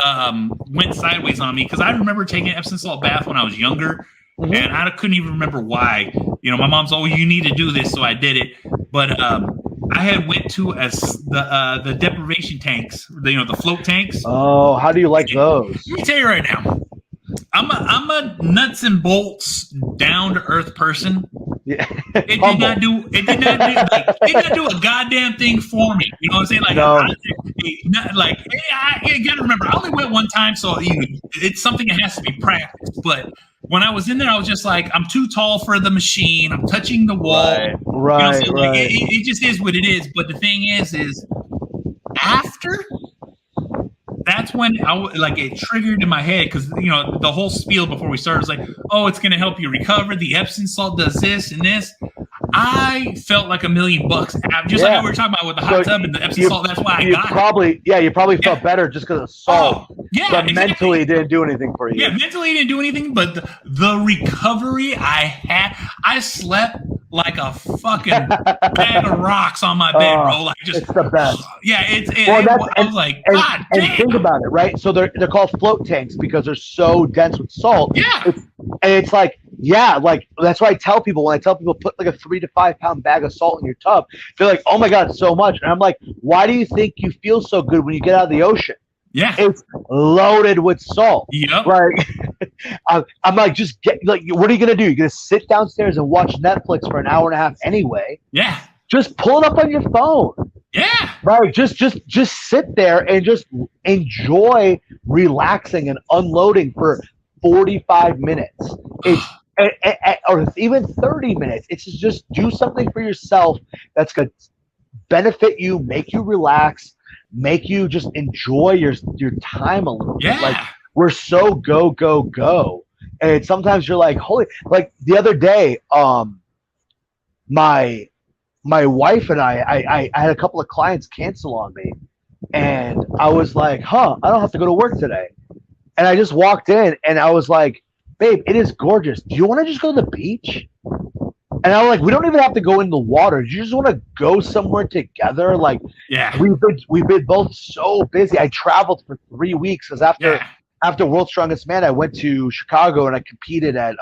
went sideways on me because I remember taking an Epsom salt bath when I was younger, and I couldn't even remember why. My mom's always, you need to do this, so I did it. But I had went to the deprivation tanks, the float tanks. Oh, how do you like those? Let me tell you right now, I'm a nuts and bolts, down to earth person. Yeah. It did not do a goddamn thing for me. You know what I'm saying? Like, No. you gotta remember, I only went one time, so it's something that has to be practiced. But when I was in there, I was just like, I'm too tall for the machine. I'm touching the wall. Right. Like, it just is what it is. But the thing is after. That's when it triggered in my head because the whole spiel before we started was like, oh, it's gonna help you recover. The Epsom salt does this and this. I felt like $1,000,000 just like we were talking about with the hot tub and the Epsom salt. That's why I got it. You probably felt better just because of salt. But exactly. mentally it didn't do anything for you. Yeah, mentally it didn't do anything. But the recovery I had, I slept like a fucking bag of rocks on my bed, bro. Like just, it's the best. Yeah, I was like, God damn. And think about it, right? So they're called float tanks because they're so dense with salt. Yeah. It's like, like that's why I tell people, when I tell people put like a 3 to 5 pound bag of salt in your tub, they're like, oh my God, so much. And I'm like, why do you think you feel so good when you get out of the ocean? Yeah. It's loaded with salt. Yep. Like, I'm like, just what are you going to do? You're going to sit downstairs and watch Netflix for an hour and a half anyway. Yeah. Just pull it up on your phone. Yeah. Right. Just sit there and just enjoy relaxing and unloading for 45 minutes. Or even 30 minutes. It's just do something for yourself that's going to benefit you, make you relax, make you just enjoy your time a little bit. Like, we're so go. And sometimes you're like, holy, like the other day, my wife and I had a couple of clients cancel on me, and I was like, I don't have to go to work today. And I just walked in and I was like, babe, it is gorgeous. Do you want to just go to the beach? And I'm like, we don't even have to go in the water. Do you just want to go somewhere together? Like, we've been both so busy. I traveled for 3 weeks because after World's Strongest Man, I went to Chicago and I competed at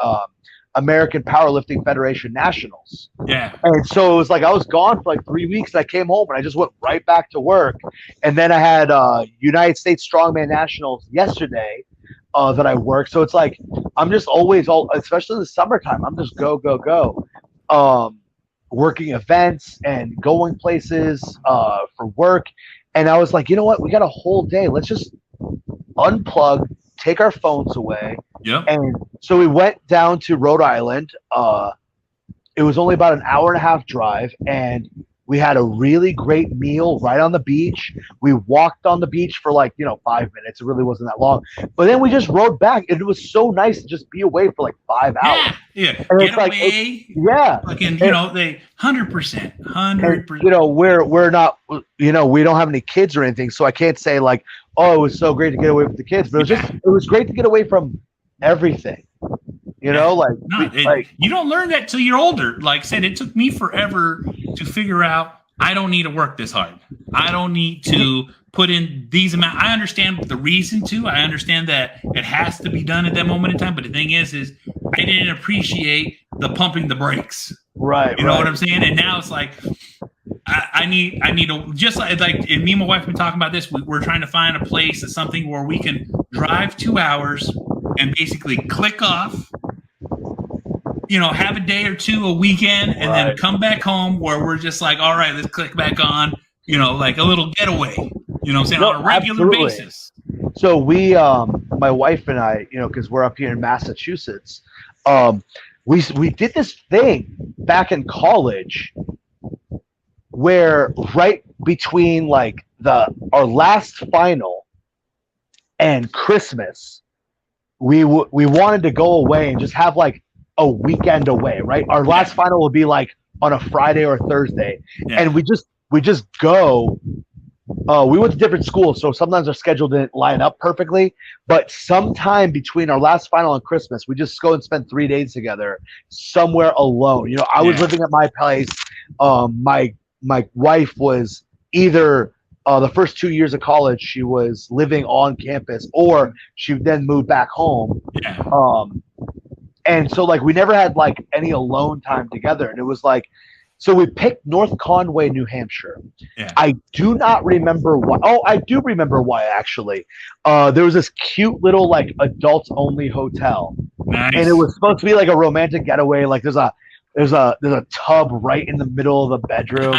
American Powerlifting Federation Nationals. Yeah. And so it was like I was gone for like 3 weeks. And I came home and I just went right back to work. And then I had United States Strongman Nationals yesterday that I worked. So it's like I'm just always, especially in the summertime, I'm just go. Working events and going places for work. And I was like, you know what? We got a whole day. Let's just unplug, take our phones away. Yep. And so we went down to Rhode Island. It was only about an hour and a half drive, and we had a really great meal right on the beach. We walked on the beach for 5 minutes. It really wasn't that long. But then we just rode back. And it was so nice to just be away for 5 hours. Yeah. And Get away. Fucking, they 100%. 100%. We're not, we don't have any kids or anything. So I can't say it was so great to get away from the kids. But it was great to get away from everything. You don't learn that till you're older. Like I said, it took me forever to figure out I don't need to work this hard. I don't need to put in these amount. I understand the reason to. I understand that it has to be done at that moment in time. But the thing is I didn't appreciate the pumping the brakes. Right. You know what I'm saying? And now it's like I need to, just like and me and my wife have been talking about this. We're trying to find a place, something where we can drive 2 hours and basically click off. Have a day or two, a weekend, and then come back home where we're just like, all right, let's click back on, like a little getaway, what I'm saying, on a regular basis. So we, my wife and I, because we're up here in Massachusetts, we did this thing back in college where right between our last final and Christmas, we wanted to go away and just have like a weekend away, right? Our last final will be like on a Friday or Thursday, and we just go. We went to different schools, so sometimes our schedule didn't line up perfectly. But sometime between our last final and Christmas, we just go and spend 3 days together somewhere alone. You know, I was living at my place. My wife was either the first 2 years of college, she was living on campus, or she then moved back home. And so like we never had like any alone time together, and it was like. So we picked North Conway, New Hampshire. I do not remember why. Oh, I do remember why, actually. There was this cute little, like, adults-only hotel. Nice. And it was supposed to be, like, a romantic getaway. Like, there's a tub right in the middle of the bedroom.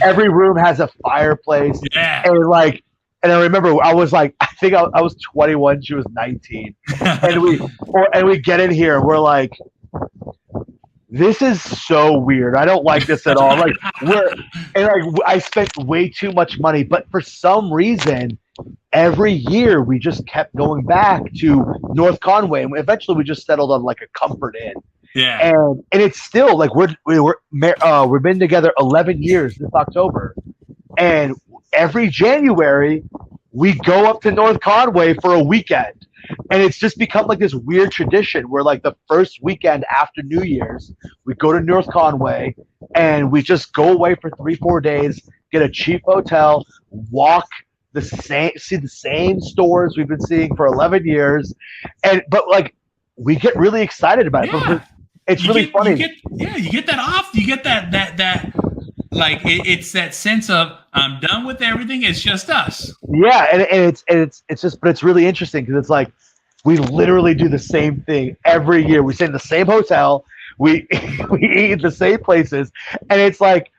Every room has a fireplace. And, like, and I remember I was, like, I think I was 21. She was 19. And we get in here, and we're like... This is so weird. I don't like this at all. Like I spent way too much money, but for some reason, every year we just kept going back to North Conway, and eventually we just settled on like a Comfort Inn. And it's still like we've been together 11 years this October, and every January we go up to North Conway for a weekend. And it's just become like this weird tradition where like the first weekend after New Year's, we go to North Conway and we just go away for 3-4 days, get a cheap hotel, see the same stores we've been seeing for 11 years. But like we get really excited about it. It's really funny. You get that off. You get that like it's that sense of I'm done with everything. It's just us. Yeah, and it's just, but it's really interesting because it's like we literally do the same thing every year. We stay in the same hotel. We eat at the same places, and it's like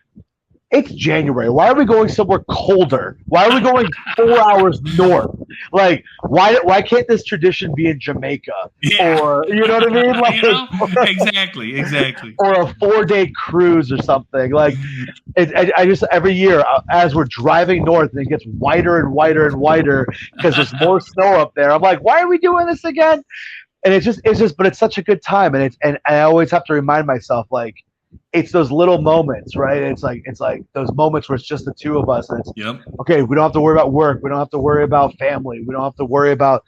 it's January. Why are we going somewhere colder? Why are we going 4 hours north? Like, why can't this tradition be in Jamaica? Or you know what I mean? Like, exactly. Or a 4-day cruise or something. Like, I just every year as we're driving north, and it gets whiter and whiter and whiter because there's more snow up there. I'm like, why are we doing this again? And it's just, but it's such a good time, and I always have to remind myself like. It's those little moments, right? It's like those moments where it's just the two of us, and it's okay. We don't have to worry about work. We don't have to worry about family. We don't have to worry about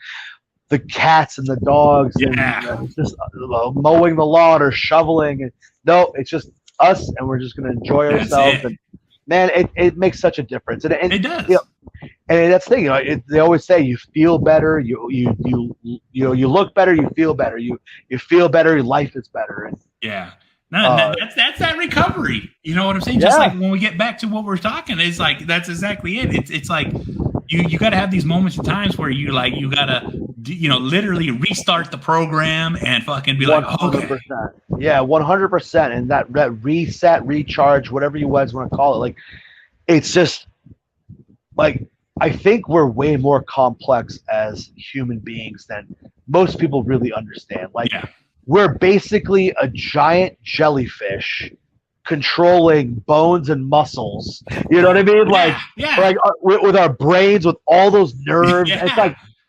the cats and the dogs, and it's just mowing the lawn or shoveling. No, it's just us, and we're just going to enjoy ourselves. And man, it makes such a difference. And it does. You know, and that's the thing. You know, they always say you feel better. You look better. You feel better. You feel better. Your life is better. And no, that's that recovery. You know what I'm saying? Just like when we get back to what we're talking, it's like that's exactly it. It's like you got to have these moments and times where you got to literally restart the program and fucking be 100%. Like, okay. Yeah, 100%. And that reset, recharge, whatever you guys want to call it, like it's just like I think we're way more complex as human beings than most people really understand. Like. We're basically a giant jellyfish controlling bones and muscles. You know what I mean? Like with our brains, with all those nerves.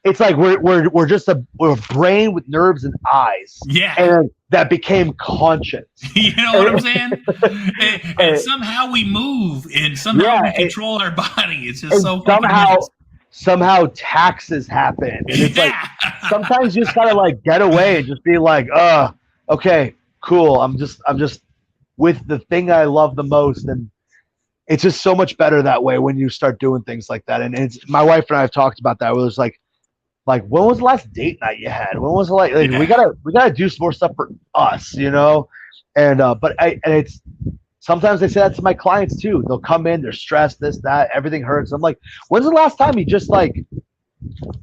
It's like we're just a brain with nerves and eyes. And that became conscious. You know what I'm saying? and somehow we move, and somehow we control our body. It's just so somehow taxes happen, and it's like sometimes you just gotta like get away and just be like, okay, cool. I'm just with the thing I love the most, and it's just so much better that way when you start doing things like that. And it's my wife and I have talked about that. Where it's like when was the last date night you had? When was we gotta do some more stuff for us, you know? And it's. Sometimes I say that to my clients too. They'll come in, they're stressed, this, that, everything hurts. I'm like, when's the last time you just like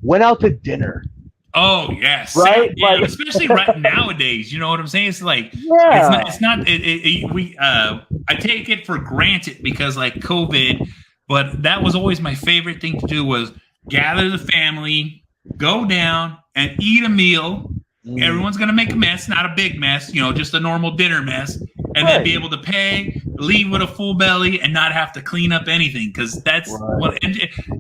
went out to dinner? Oh yes, right. Yeah, like, especially right nowadays. You know what I'm saying? It's like it's not. I take it for granted because like COVID, but that was always my favorite thing to do was gather the family, go down and eat a meal. Everyone's gonna make a mess, not a big mess, just a normal dinner mess, and then be able to pay, leave with a full belly and not have to clean up anything, because that's what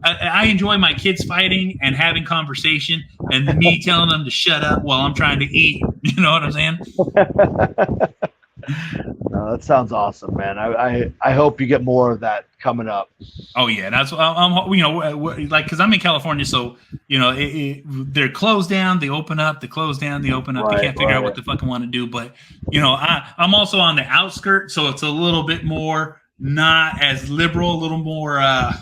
I enjoy. My kids fighting and having conversation, and me telling them to shut up while I'm trying to eat. You know what I'm saying? No, that sounds awesome, man. I hope you get more of that coming up. Oh yeah, that's like, because I'm in California, so they're closed down, they open up, they close down, they open up. They can't figure out what the fuck I want to do. But I'm also on the outskirts, so it's a little bit more not as liberal, a little more a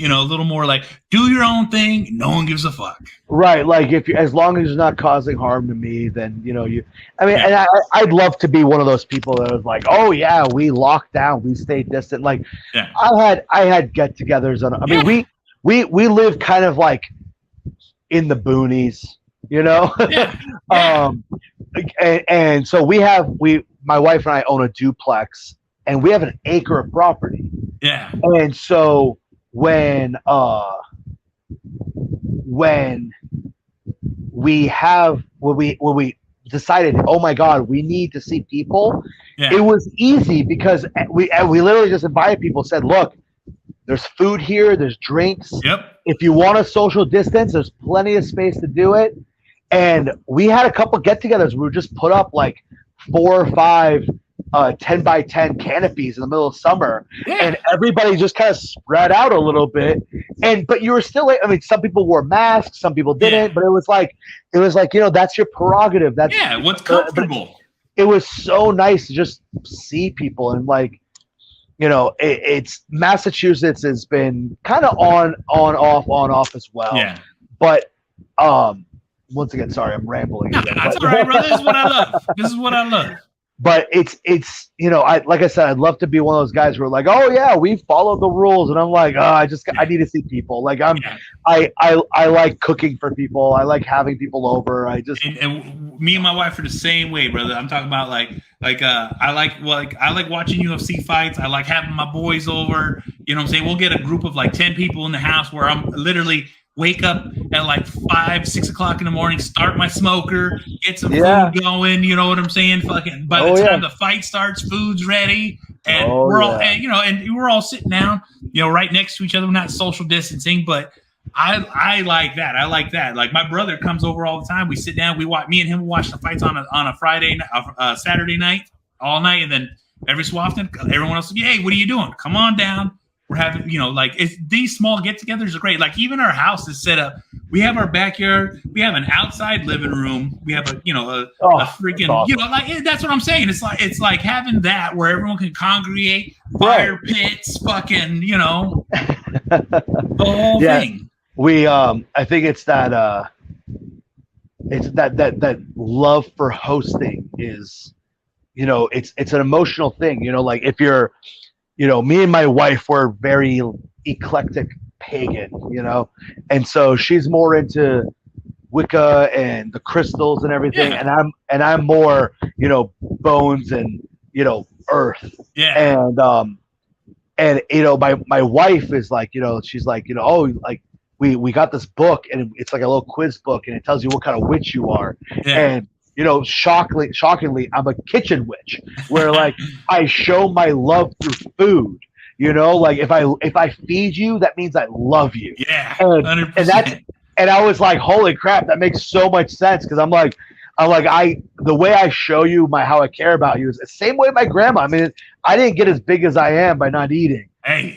little more like do your own thing. No one gives a fuck. Right. Like as long as you're not causing harm to me, then and I'd love to be one of those people that was like, oh yeah, we locked down, we stayed distant. Like I had get-togethers we live kind of like in the boonies, and so my wife and I own a duplex, and we have an acre of property. Yeah. And so when we decided, oh my God, we need to see people, it was easy because we literally just invited people, said, look, there's food here, there's drinks. Yep. If you want a social distance, there's plenty of space to do it. And we had a couple get-togethers. We would just put up like 4 or 5 10 by 10 canopies in the middle of summer, and everybody just kind of spread out a little bit. But you were still, some people wore masks, some people didn't, but it was like, that's your prerogative. That's what's comfortable. It was so nice to just see people, and it's Massachusetts has been kind of on off as well. Yeah. But once again, sorry, I'm rambling. No, that's all right, brother. This is what I love. But it's like I said, I'd love to be one of those guys who are like, oh yeah, we follow the rules, and I'm like, I need to see people. Like I like cooking for people. I like having people over. And me and my wife are the same way, brother. I'm talking about I like watching UFC fights. I like having my boys over. You know what I'm saying? We'll get a group of like 10 people in the house where I'm literally wake up at like 5, 6 o'clock in the morning, start my smoker, get some food going. You know what I'm saying? Fucking by the time the fight starts, food's ready, and we're all, and we're all sitting down, right next to each other. We're not social distancing, but I like that. I like that. Like my brother comes over all the time. We sit down. We watch. Me and him watch the fights on a Friday, Saturday night, all night, and then every so often, everyone else, hey, what are you doing? Come on down. We're having, these small get-togethers are great. Like even our house is set up. We have our backyard. We have an outside living room. We have a freaking, awesome. That's what I'm saying. It's like having that where everyone can congregate, fire pits, fucking, the whole thing. We, I think it's that, that love for hosting is, it's an emotional thing. Like if you're, me and my wife were very eclectic pagan, and so she's more into Wicca and the crystals and everything, and I'm more, bones and earth. Yeah. And my wife is like, she's like, we got this book, and it's like a little quiz book, and it tells you what kind of witch you are. And shockingly, I'm a kitchen witch, where like I show my love through food. Like if I feed you, that means I love you. Yeah, and I was like, holy crap, that makes so much sense, because I'm like the way I show you how I care about you is the same way my grandma. I mean, I didn't get as big as I am by not eating. Hey,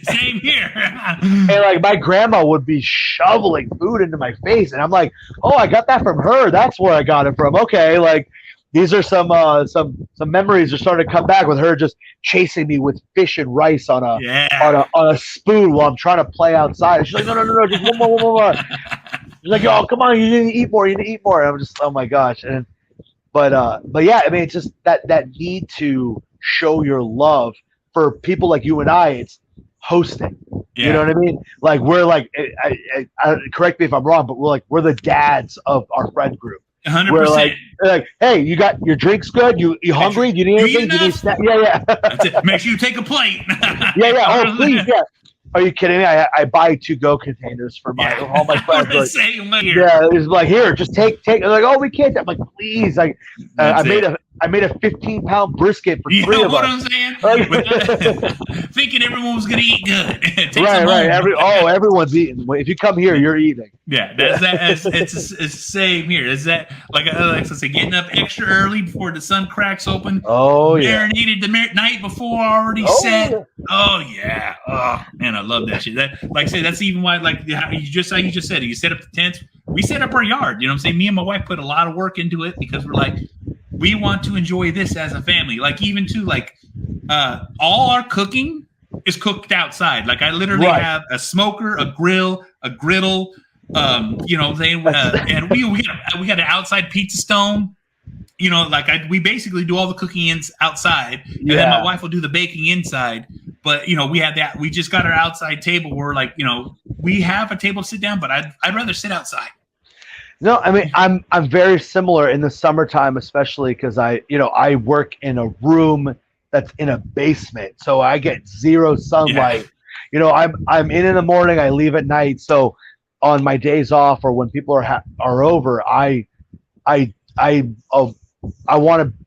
same here. And like my grandma would be shoveling food into my face, and I'm like, oh, I got that from her. That's where I got it from. Okay, like these are some memories are starting to come back with her just chasing me with fish and rice on a spoon while I'm trying to play outside. She's like, no, just one more. She's like, oh, come on, you need to eat more. And I'm just, oh my gosh. But yeah, I mean, it's just that need to show your love. For people like you and I, it's hosting. You know what I mean? Like we're like, I correct me if I'm wrong, but we're the dads of our friend group. 100%. We're like, hey, you got your drinks good? You hungry? Do you need anything? Do you need snack? Yeah. That's it. Make sure you take a plate. Yeah. Oh, please, yeah. Are you kidding me? I buy 2-go containers for all my friends. Yeah, it's like, here, just take. They're like, oh, we can't. I'm like, please. I I made a 15-pound brisket for You three know of what us. I'm saying? Like- Thinking everyone was gonna eat good. Take some right. home. Everyone's eating. If you come here, you're eating. Yeah, that's that. It's the same here. Is that like I say, getting up extra early before the sun cracks open? Oh yeah. Marinated the night before, already set. Yeah. Oh yeah. Oh man, I love that shit. That, like I say, that's even why, like how you just said it. You set up the tents. We set up our yard. You know what I'm saying? Me and my wife put a lot of work into it because we're like, we want to enjoy this as a family. Like even to like, all our cooking is cooked outside. Like I literally have a smoker, a grill, a griddle. You know, and we got an outside pizza stone. You know, like we basically do all the cooking outside, and then my wife will do the baking inside. But you know, we have that. We just got our outside table where, like, you know, we have a table to sit down, but I'd rather sit outside. No, I mean I'm very similar in the summertime, especially because I work in a room that's in a basement, so I get zero sunlight. Yeah. You know, I'm in the morning, I leave at night. So on my days off or when people are over, I want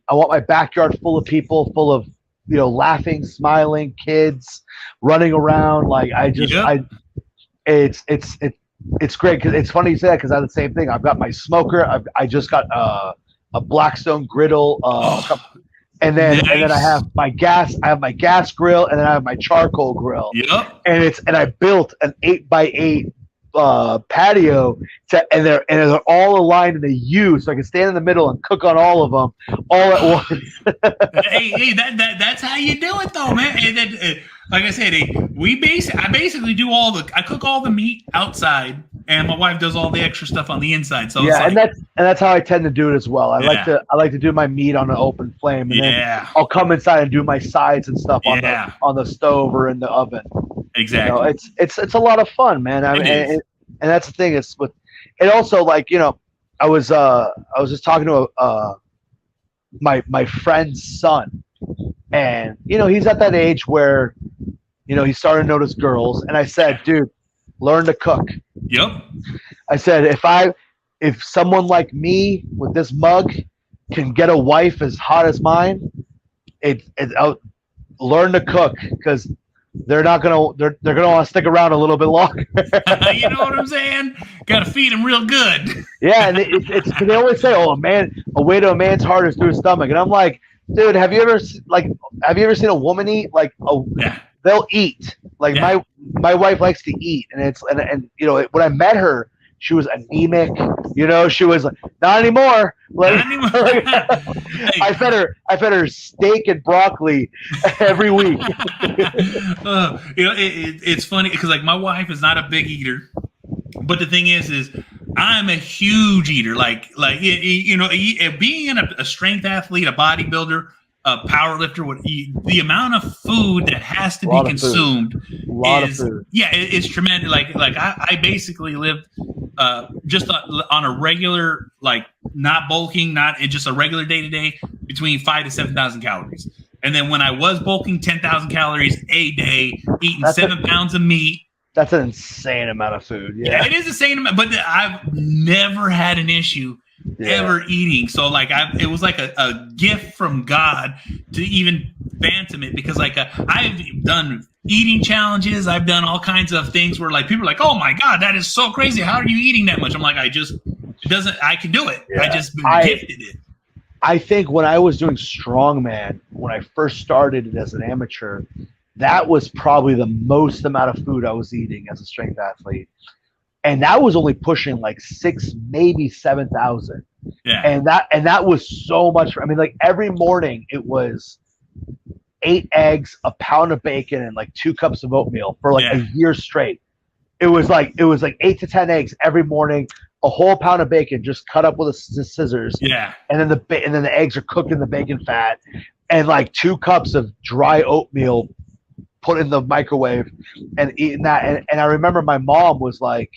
my backyard full of people, full of, you know, laughing, smiling kids running around. Like it's great because it's funny you say that because I have the same thing. I've got my smoker. I just got a Blackstone griddle, and then I have my gas. I have my gas grill, and then I have my charcoal grill. Yep. And I built an 8x8 patio and they're all aligned in a U, so I can stand in the middle and cook on all of them all at once. hey, that's how you do it, though, man. And then, like I said, I basically do I cook all the meat outside, and my wife does all the extra stuff on the inside. So yeah, it's like, and that's how I tend to do it as well. I like to do my meat on an open flame, and then I'll come inside and do my sides and stuff on the stove or in the oven. Exactly. You know, it's a lot of fun, man. I mean, and that's the thing. It's with it also, like, you know, I was just talking to my friend's son, and you know, he's at that age where, you know, he's starting to notice girls, and I said, dude, learn to cook. Yep. I said, if someone like me with this mug can get a wife as hot as mine, learn to cook, because they're gonna want to stick around a little bit longer. You know what I'm saying? Got to feed them real good. Yeah, and they always say, "Oh, a way to a man's heart is through his stomach," and I'm like, dude, have you ever seen a woman eat? Like, they'll eat. Like my wife likes to eat, and you know, when I met her, she was anemic. You know, she was like, not anymore. Like, I fed her steak and broccoli every week. You know, it's funny because, like, my wife is not a big eater, but the thing is I'm a huge eater. Like you know, being a strength athlete, a bodybuilder, a power lifter, the amount of food that has to be consumed is tremendous. Like I basically live just on a regular, like, not bulking, not just a regular day to day, between 5,000 to 7,000 calories. And then when I was bulking, 10,000 calories a day, eating 7 pounds of meat. That's an insane amount of food. Yeah, it is the same amount, but I've never had an issue ever eating. So, like, it was like a gift from God to even phantom it, because, like, I've done eating challenges. I've done all kinds of things where, like, people are like, "Oh my God, that is so crazy. How are you eating that much?" I'm like, I can do it. Yeah. I just gifted it. I think when I was doing strongman, when I first started it as an amateur, that was probably the most amount of food I was eating as a strength athlete. And that was only pushing like 6,000, maybe 7,000. Yeah. And that was so much. I mean, like, every morning it was 8 eggs, a pound of bacon, and like 2 cups of oatmeal for like a year straight. It was like 8 to 10 eggs every morning, a whole pound of bacon just cut up with the scissors. Yeah. And then the eggs are cooked in the bacon fat, and like 2 cups of dry oatmeal put in the microwave and eating that. And I remember my mom was like,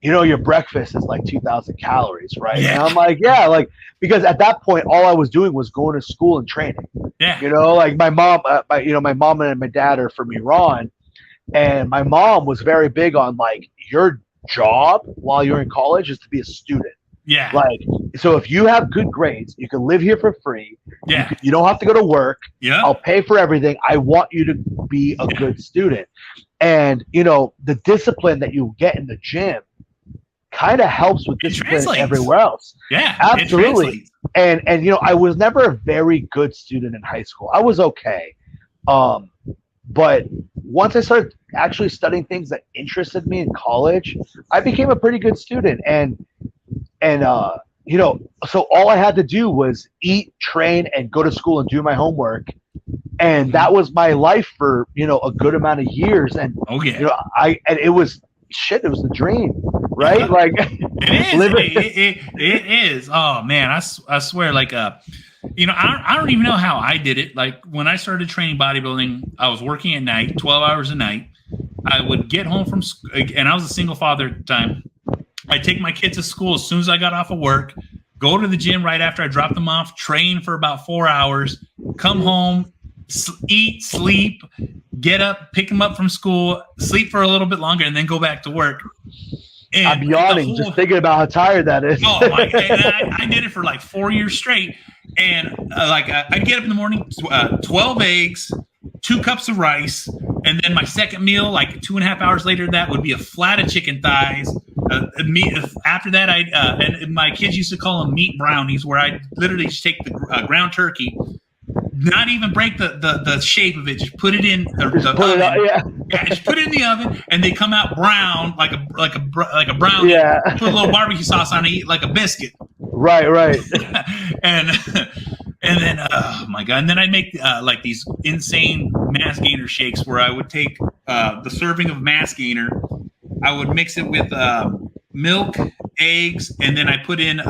you know, your breakfast is like 2,000 calories, right? Yeah. And I'm like, yeah, like, because at that point, all I was doing was going to school and training. Yeah. You know, like my mom and my dad are from Iran, and my mom was very big on, like, your job while you're in college is to be a student. Yeah. Like, so if you have good grades, you can live here for free. Yeah. You don't have to go to work. Yeah. I'll pay for everything. I want you to be a good student. And, you know, the discipline that you get in the gym kind of helps with discipline everywhere else. Yeah. Absolutely. And, you know, I was never a very good student in high school. I was okay. But once I started actually studying things that interested me in college, I became a pretty good student. And you know, so all I had to do was eat, train, and go to school and do my homework. And that was my life for, you know, a good amount of years. And, you know, and it was the dream, right? Like, it is. Oh man, I swear, like, you know, I don't even know how I did it. Like when I started training bodybuilding, I was working at night, 12 hours a night. I would get home from school, and I was a single father at the time. I'd take my kids to school as soon as I got off of work, go to the gym right after I dropped them off, train for about 4 hours, come home, eat, sleep, get up, pick them up from school, sleep for a little bit longer, and then go back to work. And I'm yawning just thinking about how tired that is. Oh my God. I did it for like 4 years straight. And I'd get up in the morning, 12 eggs, 2 cups of rice, and then my second meal, like 2.5 hours later, that would be a flat of chicken thighs. Meat. After that, and my kids used to call them meat brownies, where I literally just take the ground turkey, not even break the shape of it, just put it in the oven. Just put it in the oven, and they come out brown like a brownie. Yeah. Put a little barbecue sauce on it, eat like a biscuit. Right. and then oh my God, and then I'd make like these insane mass gainer shakes where I would take the serving of mass gainer, I would mix it with milk, eggs, and then I put in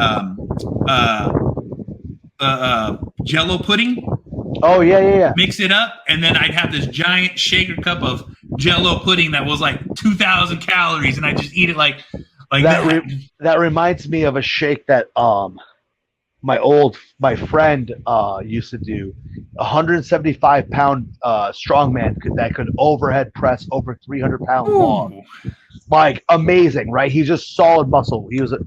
Jello pudding. Oh yeah. Mix it up, and then I'd have this giant shaker cup of Jello pudding that was like 2,000 calories, and I just eat it like that. That reminds me of a shake that my friend used to do. 175-pound strongman that could overhead press over 300-pound long. Like amazing, right? He's just solid muscle. He was a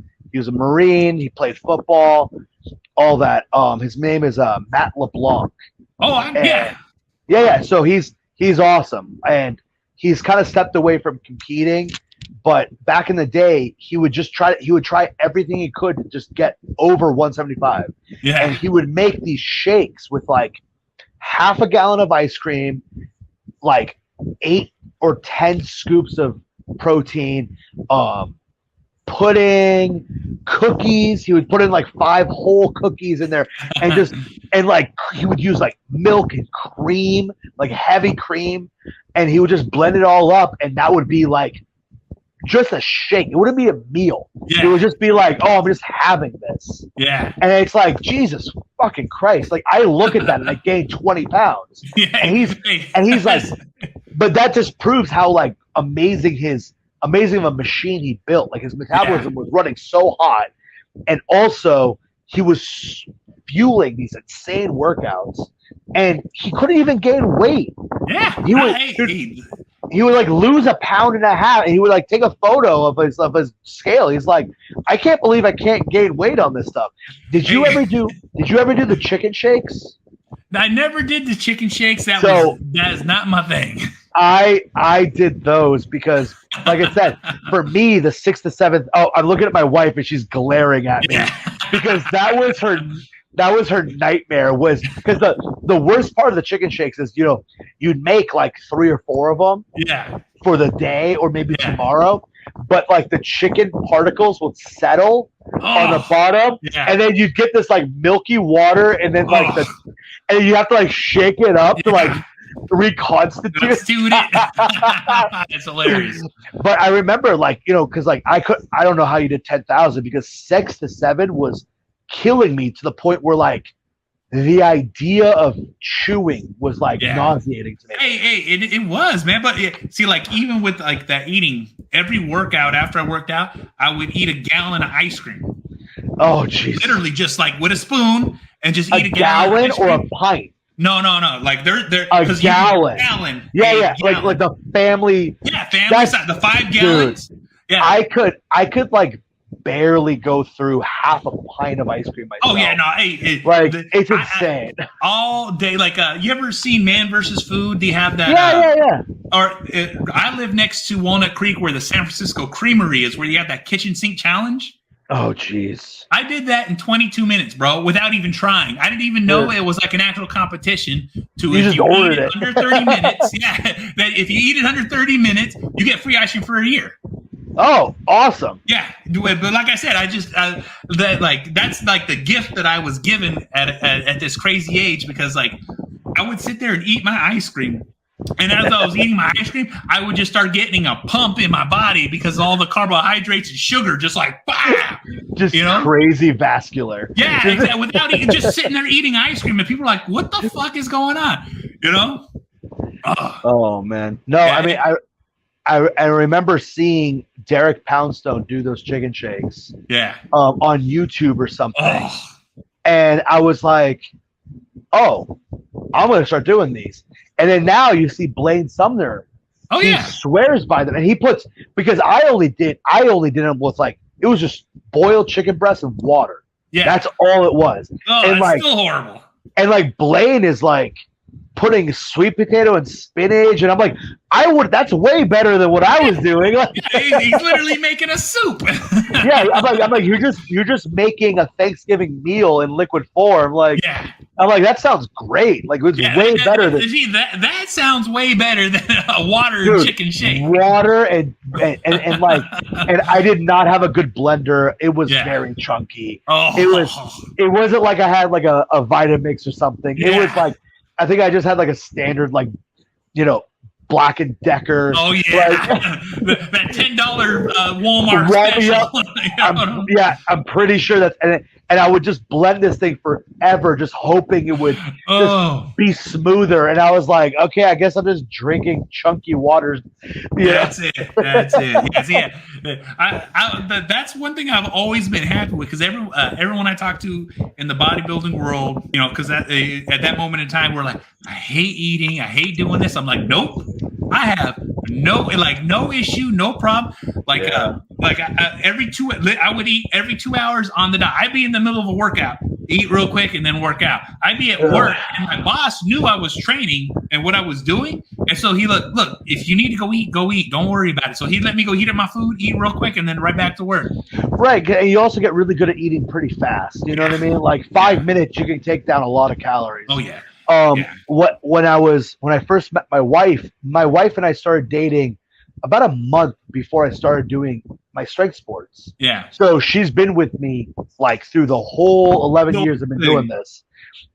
Marine. He played football, all that. His name is Matt LeBlanc. Yeah. So he's awesome, and he's kind of stepped away from competing. But back in the day, he would try everything he could to just get over 175. Yeah. And he would make these shakes with like half a gallon of ice cream, like 8 or 10 scoops of protein, pudding, cookies. He would put in like 5 whole cookies in there, and like he would use like milk and cream, like heavy cream, and he would just blend it all up, and that would be like just a shake. It wouldn't be a meal. Yeah. It would just be like, oh, I'm just having this. Yeah. And it's like, Jesus fucking Christ. Like I look at that and I gained 20 pounds. Yeah. And he's like, but that just proves how like amazing of a machine he built. Like his metabolism was running so hot, and also he was fueling these insane workouts, and he couldn't even gain weight. Yeah, he would like lose 1.5 pounds, and he would like take a photo of his scale. He's like, I can't believe I can't gain weight on this stuff. Did you ever do the chicken shakes? I never did the chicken shakes. That is not my thing. I did those because, like I said, for me, the 6th to 7th. Oh, I'm looking at my wife and she's glaring at me because that was her nightmare. Was because the worst part of the chicken shakes is, you know, you'd make like 3 or 4 of them for the day or maybe tomorrow, but like the chicken particles would settle on the bottom, and then you'd get this like milky water, and then and you have to like shake it up to like reconstitute it. It's hilarious. But I remember, like, you know, because like I don't know how you did 10,000, because 6 to 7 was killing me to the point where like the idea of chewing was like nauseating to me. Hey, it was, man. But see, like even with like that eating, every workout after I worked out, I would eat a gallon of ice cream. Oh, jeez. Literally just like with a spoon and just eat a gallon or a pint. No. Like they're a gallon. Yeah. Gallon. Like the family. Yeah, family size, the 5 gallons. Dude, yeah. I could like barely go through half a pint of ice cream myself. Oh yeah, no, hey, Like it's insane. All day, like you ever seen Man versus Food? They have that. Yeah. Or I live next to Walnut Creek, where the San Francisco Creamery is, where you have that kitchen sink challenge. Oh jeez. I did that in 22 minutes, bro, without even trying. I didn't even know it was like an actual competition. To You if just you eat ordered it it. under 30 minutes, that if you eat it under 30 minutes, you get free ice cream for a year. Oh, awesome. Yeah, but like I said, I just that's like the gift that I was given at this crazy age, because like I would sit there and eat my ice cream, and as I was eating my ice cream, I would just start getting a pump in my body because all the carbohydrates and sugar just like bah! Just crazy vascular. Yeah, exactly. Without just sitting there eating ice cream, and people are like, "What the fuck is going on?" You know? Oh man, no. Yeah, I mean, I remember seeing Derek Poundstone do those chicken shakes. Yeah. On YouTube or something, Oh. and I was like, "Oh, I'm gonna start doing these." And then now you see Blaine Sumner. Oh he yeah. swears by them, and he puts, because I only did them with like, it was just boiled chicken breast and water. Yeah. That's all it was. Oh, and it's like, still horrible. and like Blaine is like putting sweet potato and spinach, and I'm like, that's way better than what I was doing. Like, He's literally making a soup. yeah, I'm like, you're just making a Thanksgiving meal in liquid form. Like, Yeah. I'm like, that sounds great. Like, it was way better than See, that sounds way better than a water Dude, chicken shake. water and like, and I did not have a good blender. It was very chunky. Oh. It wasn't like I had like a Vitamix or something. It was like, I think I just had like a standard, like, Black and Decker. Oh yeah, like, that $10 Walmart special. I'm pretty sure that's, and I would just blend this thing forever, just hoping it would just be smoother. And I was like, okay, I guess I'm just drinking chunky waters. That's it. Yes, yeah. That's one thing I've always been happy with, because everyone I talk to in the bodybuilding world, because at that moment in time, we're like, I hate eating, I hate doing this. I'm like, nope, I have no issue, no problem. I would eat every 2 hours on the dot. I'd be in the middle of a workout, eat real quick, and then work out. I'd be at work, and my boss knew I was training and what I was doing, and so he look, if you need to go eat, don't worry about it. So he let me go heat up my food, eat real quick, and then right back to work. Right, and you also get really good at eating pretty fast. You know what I mean? Like 5 minutes, you can take down a lot of calories. Oh yeah. When I first met my wife and I started dating about a month before I started doing my strength sports. Yeah. So she's been with me like through the whole 11 years I've been doing this.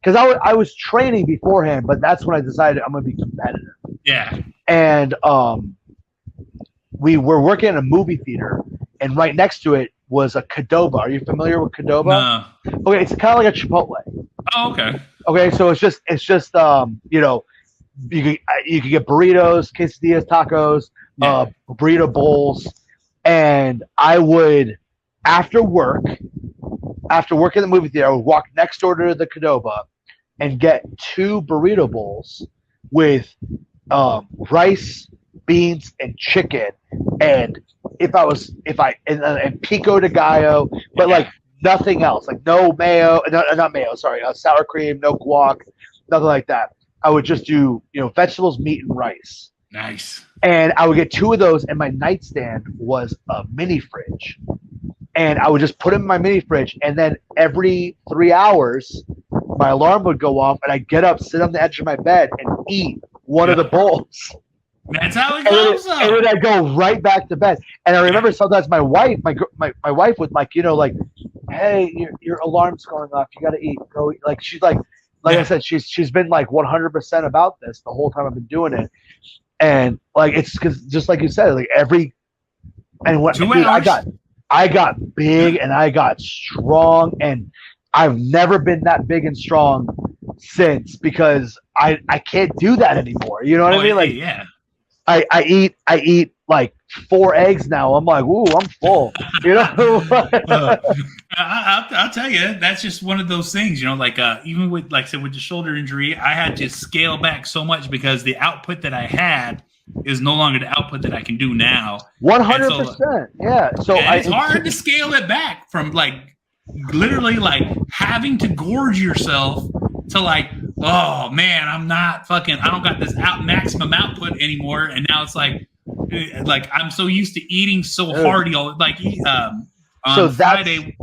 Because I was training beforehand, but that's when I decided I'm going to be competitive. Yeah. And we were working in a movie theater, and right next to it was a Qdoba. Are you familiar with Qdoba? No. Okay, it's kind of like a Chipotle. Oh, okay. Okay, so it's just you could get burritos, quesadillas, tacos, burrito bowls, and I would, after work in the movie theater, I would walk next door to the Qdoba and get 2 burrito bowls with rice, beans, and chicken, and pico de gallo, but like nothing else, like no mayo, not mayo, sorry, sour cream, no guac, nothing like that. I would just do, vegetables, meat, and rice. Nice. And I would get 2 of those, and my nightstand was a mini fridge. And I would just put them in my mini fridge, and then every 3 hours, my alarm would go off, and I'd get up, sit on the edge of my bed, and eat one of the bowls. That's how it goes. And then I'd go right back to bed. And I remember sometimes my wife would like, hey, your alarm's going off. You got to eat. Go eat. Like, she's like I said, she's been like 100% about this the whole time I've been doing it. And like, it's because just like you said, like I got big and I got strong, and I've never been that big and strong since, because I can't do that anymore. You know what I mean? Like, yeah. I eat like 4 eggs now. I'm like, ooh, I'm full. I'll tell you, that's just one of those things, like even with, like I said, with the shoulder injury, I had to scale back so much because the output that I had is no longer the output that I can do now. 100%. Yeah. So it's hard to scale it back from like literally like having to gorge yourself to like, oh man, I don't got this maximum output anymore. And now it's like I'm so used to eating so hearty on Friday.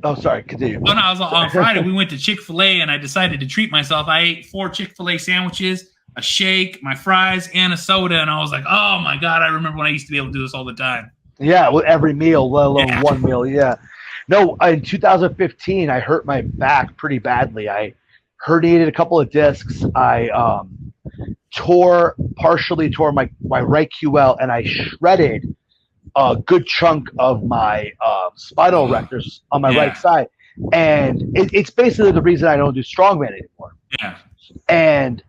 Oh, sorry. Continue. When I was on Friday, we went to Chick-fil-A and I decided to treat myself. I ate 4 Chick-fil-A sandwiches, a shake, my fries, and a soda. And I was like, oh my God, I remember when I used to be able to do this all the time. Yeah, with every meal, let alone one meal. Yeah. No, in 2015, I hurt my back pretty badly. I herniated a couple of discs. I partially tore my right QL, and I shredded a good chunk of my spinal rectors on my right side. And it's basically the reason I don't do strongman anymore. Yeah. And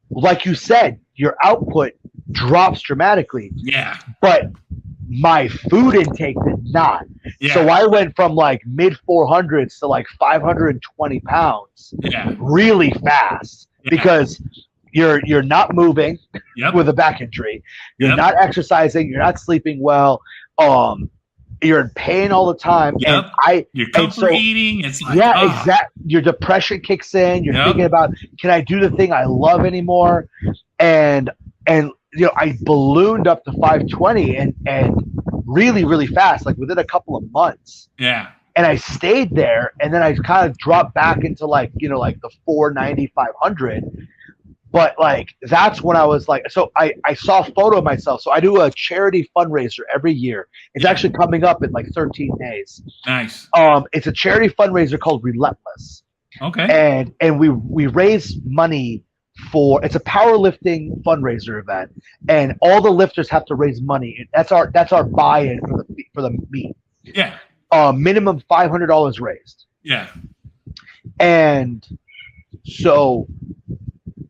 like you said, your output drops dramatically. Yeah. But my food intake did not. Yeah. So I went from like mid 400s to like 520 pounds really fast because you're not moving with a back injury. You're not exercising. You're not sleeping well. You're in pain all the time. Yep. And you're comfort eating. It's like, exactly. Your depression kicks in. You're thinking about, can I do the thing I love anymore? And you know, I ballooned up to 520 and really, really fast, like within a couple of months. Yeah. And I stayed there, and then I kind of dropped back into like, you know, like the 490, 500. But like, that's when I was like, so I saw a photo of myself. So I do a charity fundraiser every year. It's actually coming up in like 13 days. Nice. It's a charity fundraiser called Relentless. Okay. And we raise money for, it's a powerlifting fundraiser event, and all the lifters have to raise money. That's our buy-in for the meet. Yeah. Minimum $500 raised. Yeah. And so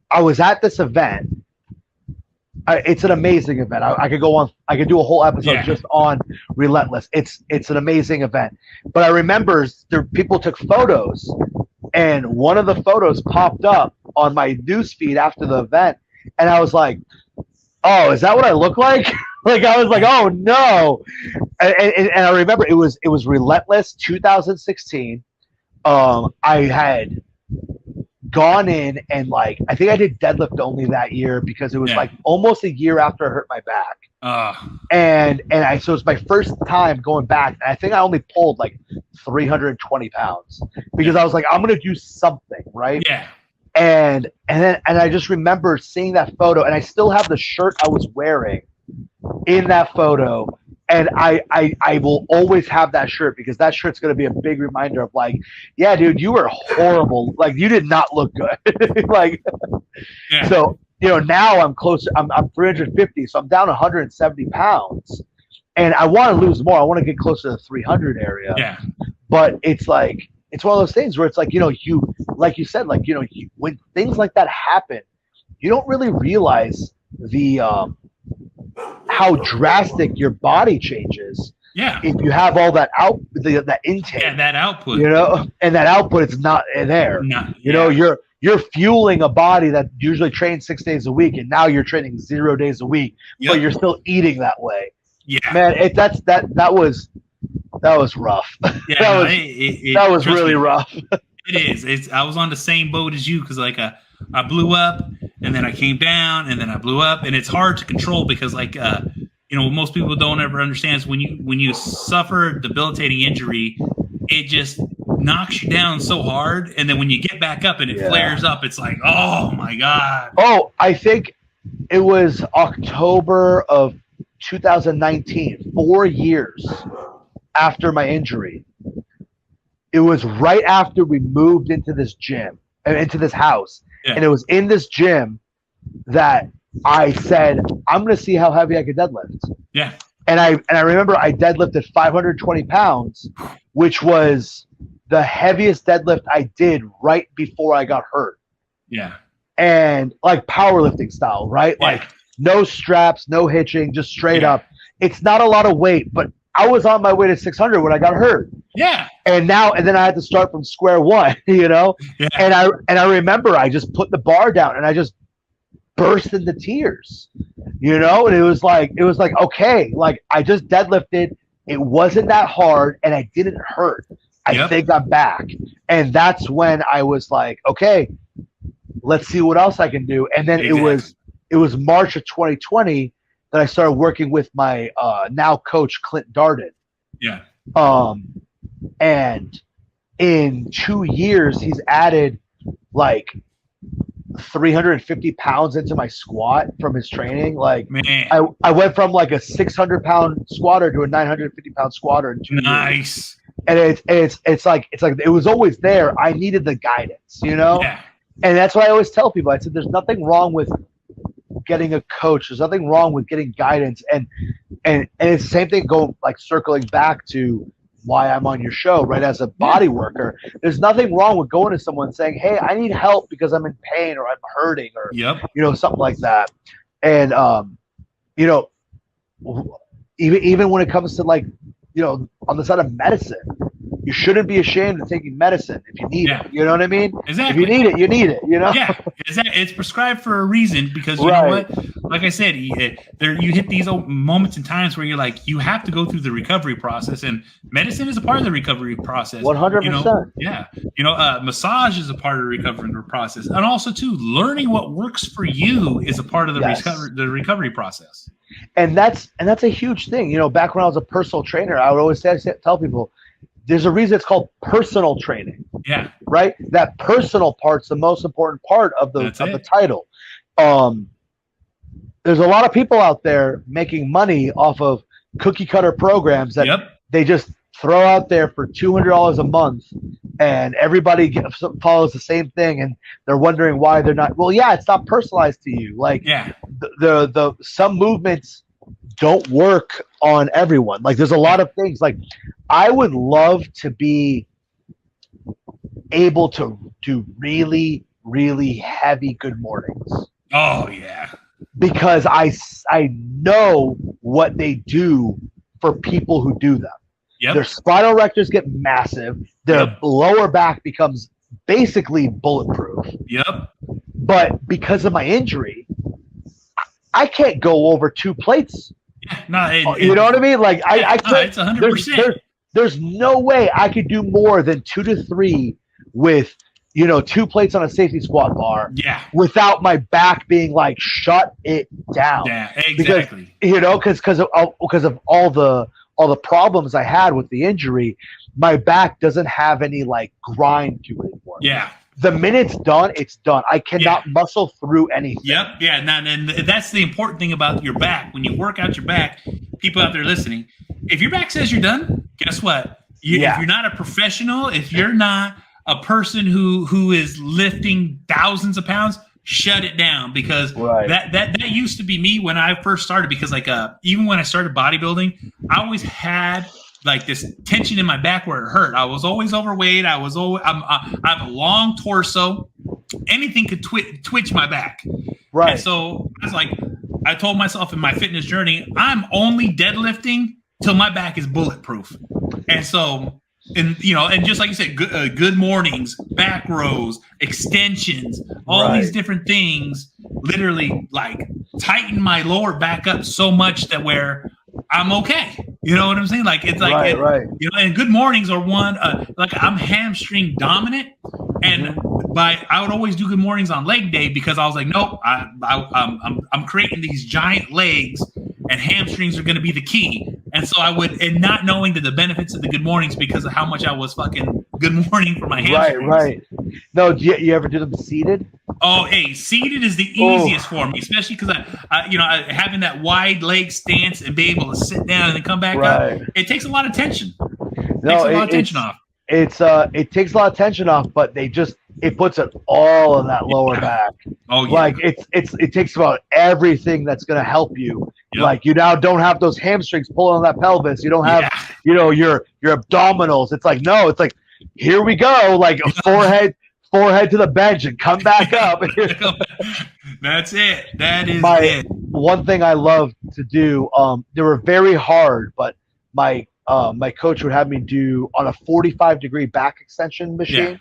I was at this event. It's an amazing event. I could go on. I could do a whole episode just on Relentless. It's an amazing event. But I remember people took photos, and one of the photos popped up on my newsfeed after the event, and I was like, "Oh, is that what I look like?" Like I was like, "Oh no!" And I remember it was Relentless 2016. I had gone in and like I think I did deadlift only that year because it was like almost a year after I hurt my back. And so it's my first time going back, and I think I only pulled like 320 pounds because I was like, I'm gonna do something, right? Yeah. And I just remember seeing that photo, and I still have the shirt I was wearing in that photo. And I will always have that shirt because that shirt's going to be a big reminder of like, yeah, dude, you were horrible. Like you did not look good. Like, so, you know, now I'm closer. I'm 350. So I'm down 170 pounds, and I want to lose more. I want to get closer to the 300 area. Yeah. But it's like, it's one of those things where it's like, you know, like you said, like, you know, when things like that happen, you don't really realize the, how drastic your body changes. Yeah. If you have all that that intake. Yeah, that output. You know, and that output is not there. You know, you're fueling a body that usually trains 6 days a week, and now you're training 0 days a week, but you're still eating that way. Yeah. Man, that was rough. Yeah, that was really rough. It is. I was on the same boat as you because like I blew up and then I came down and then I blew up, and it's hard to control because like you know, most people don't ever understand is when you suffer a debilitating injury, it just knocks you down so hard, and then when you get back up and it flares up, it's like, oh my God. Oh, I think it was October of 2019, 4 years after my injury. It was right after we moved into this gym, into this house. Yeah. And it was in this gym that I said, I'm going to see how heavy I could deadlift. Yeah. And I remember I deadlifted 520 pounds, which was the heaviest deadlift I did right before I got hurt. Yeah. And like powerlifting style, right? Yeah. Like no straps, no hitching, just straight up. It's not a lot of weight, but I was on my way to 600 when I got hurt. Yeah. And then I had to start from square one, you know? Yeah. And I remember I just put the bar down and I just burst into tears, you know. And it was like okay, like I just deadlifted. It wasn't that hard, and I didn't hurt. I think I'm back, and that's when I was like, okay, let's see what else I can do. And then it was March of 2020 that I started working with my now coach Clint Darden. Yeah. And in 2 years, he's added like 350 pounds into my squat from his training. Like, man, I went from like a 600-pound squatter to a 950-pound squatter in 2 years. Nice. And it's like it was always there. I needed the guidance, you know. Yeah. And that's why I always tell people. I said, there's nothing wrong with getting a coach. There's nothing wrong with getting guidance. And it's the same thing. Circling back to why I'm on your show, right? As a body worker, there's nothing wrong with going to someone saying, hey, I need help because I'm in pain or I'm hurting or, you know, something like that. And, you know, even when it comes to like, you know, on the side of medicine, you shouldn't be ashamed of taking medicine if you need it. You know what I mean? Exactly. If you need it, you need it, you know? Yeah. It's prescribed for a reason because you know what? Like I said, you hit these moments and times where you're like, you have to go through the recovery process, and medicine is a part of the recovery process. 100%. You know? Yeah. You know, massage is a part of the recovery process. And also, too, learning what works for you is a part of the recovery process. And that's a huge thing. You know, back when I was a personal trainer, I would always tell people, there's a reason it's called personal training. Yeah. Right? That personal part's the most important part of the title. There's a lot of people out there making money off of cookie cutter programs that they just throw out there for $200 a month, and everybody follows the same thing, and they're wondering why they're not. Well, yeah, it's not personalized to you. Like the some movements don't work on everyone. Like there's a lot of things. Like I would love to be able to do really, really heavy good mornings. Oh yeah. Because I know what they do for people who do them. Yep. Their spinal erectors get massive. Their lower back becomes basically bulletproof. Yep. But because of my injury, I can't go over 2 plates. Yeah, you know what I mean? Like I can't. It's 100%. There's no way I could do more than 2 to 3 with, you know, 2 plates on a safety squat bar. Yeah. Without my back being like, shut it down. Yeah, exactly. Because, you know, because of all the problems I had with the injury, my back doesn't have any like grind to it anymore. Yeah. The minute it's done, it's done. I cannot muscle through anything. Yep. Yeah. And that's the important thing about your back. When you work out your back, people out there listening, if your back says you're done, guess what? If you're not a professional, if you're not a person who is lifting thousands of pounds, shut it down, because that used to be me when I first started. Because like even when I started bodybuilding, I always had like this tension in my back where it hurt. I was always overweight. I have a long torso. Anything could twitch my back. Right. And so I was like, I told myself in my fitness journey, I'm only deadlifting till my back is bulletproof. And so, and just like you said, good mornings, back rows, extensions, all these different things literally like tighten my lower back up so much that where I'm okay. You know what I'm saying? Like it's like, you know, and good mornings are one, like I'm hamstring dominant, and I would always do good mornings on leg day because I was like, nope, I'm creating these giant legs, and hamstrings are going to be the key. And so I would, and not knowing the benefits of the good mornings because of how much I was fucking good morning for my hamstrings. Right. No, do you ever do them seated? Oh, hey, seated is the easiest for me, especially because I having that wide leg stance and be able to sit down and then come back up. It takes a lot of tension. It takes a lot of tension off. It takes a lot of tension off, but it puts it all in that lower back. Oh, yeah. Like it takes about everything that's going to help you. Yep. Like you now don't have those hamstrings pulling on that pelvis. You don't have, your abdominals. It's like, no, it's like, here we go. Like forehead to the bench and come back up. That's it. That is it. One thing I love to do, they were very hard, but my coach would have me do on a 45-degree back extension machine.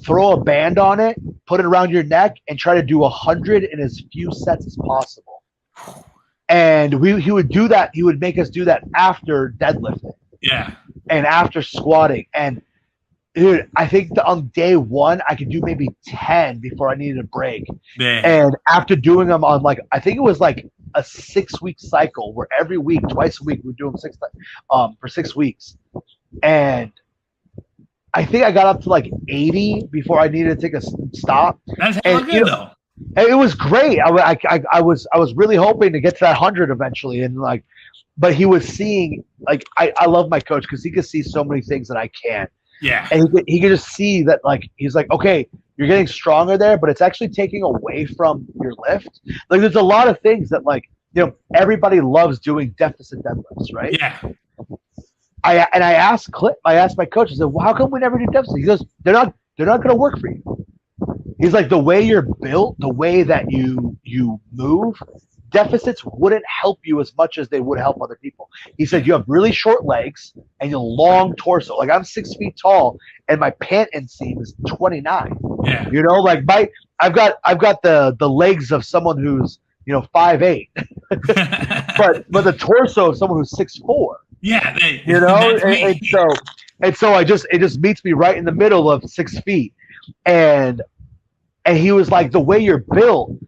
throw a band on it, put it around your neck, and try to do 100 in as few sets as possible. And he would do that. He would make us do that after deadlifting. Yeah. And after squatting. And dude, I think on day one I could do maybe 10 before I needed a break. Man. And after doing them on I think it was like a 6-week cycle where every week, twice a week, we do them for 6 weeks. And I think I got up to like 80 before I needed to take a stop. That's hella good though. And it was great. I was really hoping to get to that 100 eventually, and but he was seeing I love my coach because he could see so many things that I can't. Yeah. And he could just see that he's like, okay, you're getting stronger there, but it's actually taking away from your lift. Like there's a lot of things that everybody loves doing deficit deadlifts, right? Yeah. I asked my coach, I said, well, how come we never do deficit? He goes, they're not going to work for you. He's like, the way you're built, the way that you move, deficits wouldn't help you as much as they would help other people. He said, you have really short legs and a long torso. Like I'm 6 feet tall and my pant inseam is 29. Yeah. I've got the legs of someone who's 5'8", but the torso of someone who's 6'4". Yeah, and so it just meets me right in the middle of 6 feet, and he was like, the way you're built,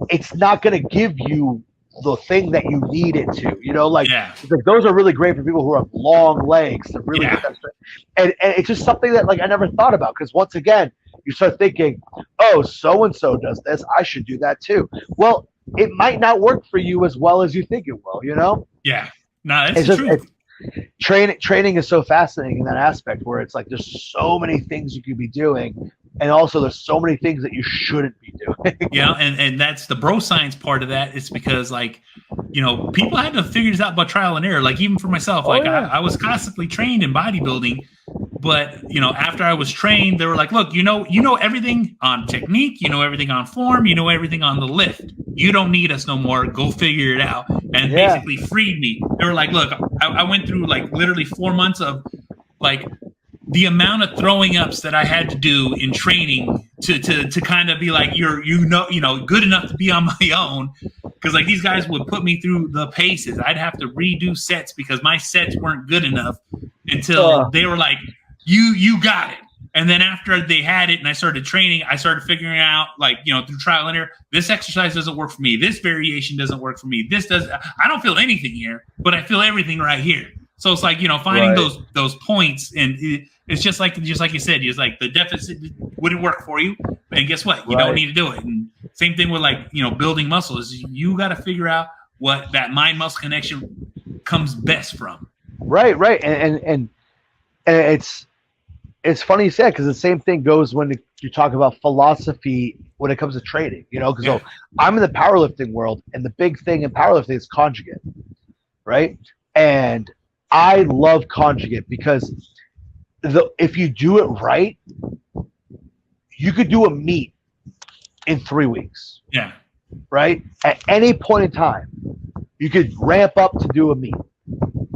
it's not going to give you the thing that you need it to, those are really great for people who have long legs to really get that strength. And it's just something that I never thought about, because once again you start thinking, oh, so and so does this, I should do that too. Well, it might not work for you as well as you think it will, Yeah. No, it's true. Training is so fascinating in that aspect, where it's there's so many things you could be doing, and also there's so many things that you shouldn't be doing. And that's the bro science part of that. It's because people had to figure this out by trial and error. Even for myself, I was constantly trained in bodybuilding, but after I was trained, they were like, look, you know everything on technique, everything on form, everything on the lift. You don't need us no more. Go figure it out. And basically freed me. They were like, look, I went through literally 4 months of the amount of throwing ups that I had to do in training to kind of be you're good enough to be on my own. Because these guys would put me through the paces. I'd have to redo sets because my sets weren't good enough until they were like, you got it. And then after they had it and I started training, I started figuring out through trial and error, this exercise doesn't work for me. This variation doesn't work for me. I don't feel anything here, but I feel everything right here. So it's finding those points, and it's just like you said, it's the deficit wouldn't work for you, and guess what? You don't need to do it. And same thing with building muscles. You got to figure out what that mind muscle connection comes best from. Right, and it's funny you said, because the same thing goes when you talk about philosophy when it comes to training. Because I'm in the powerlifting world, and the big thing in powerlifting is conjugate, right? And I love conjugate because if you do it right, you could do a meet in 3 weeks. Yeah. Right? At any point in time, you could ramp up to do a meet.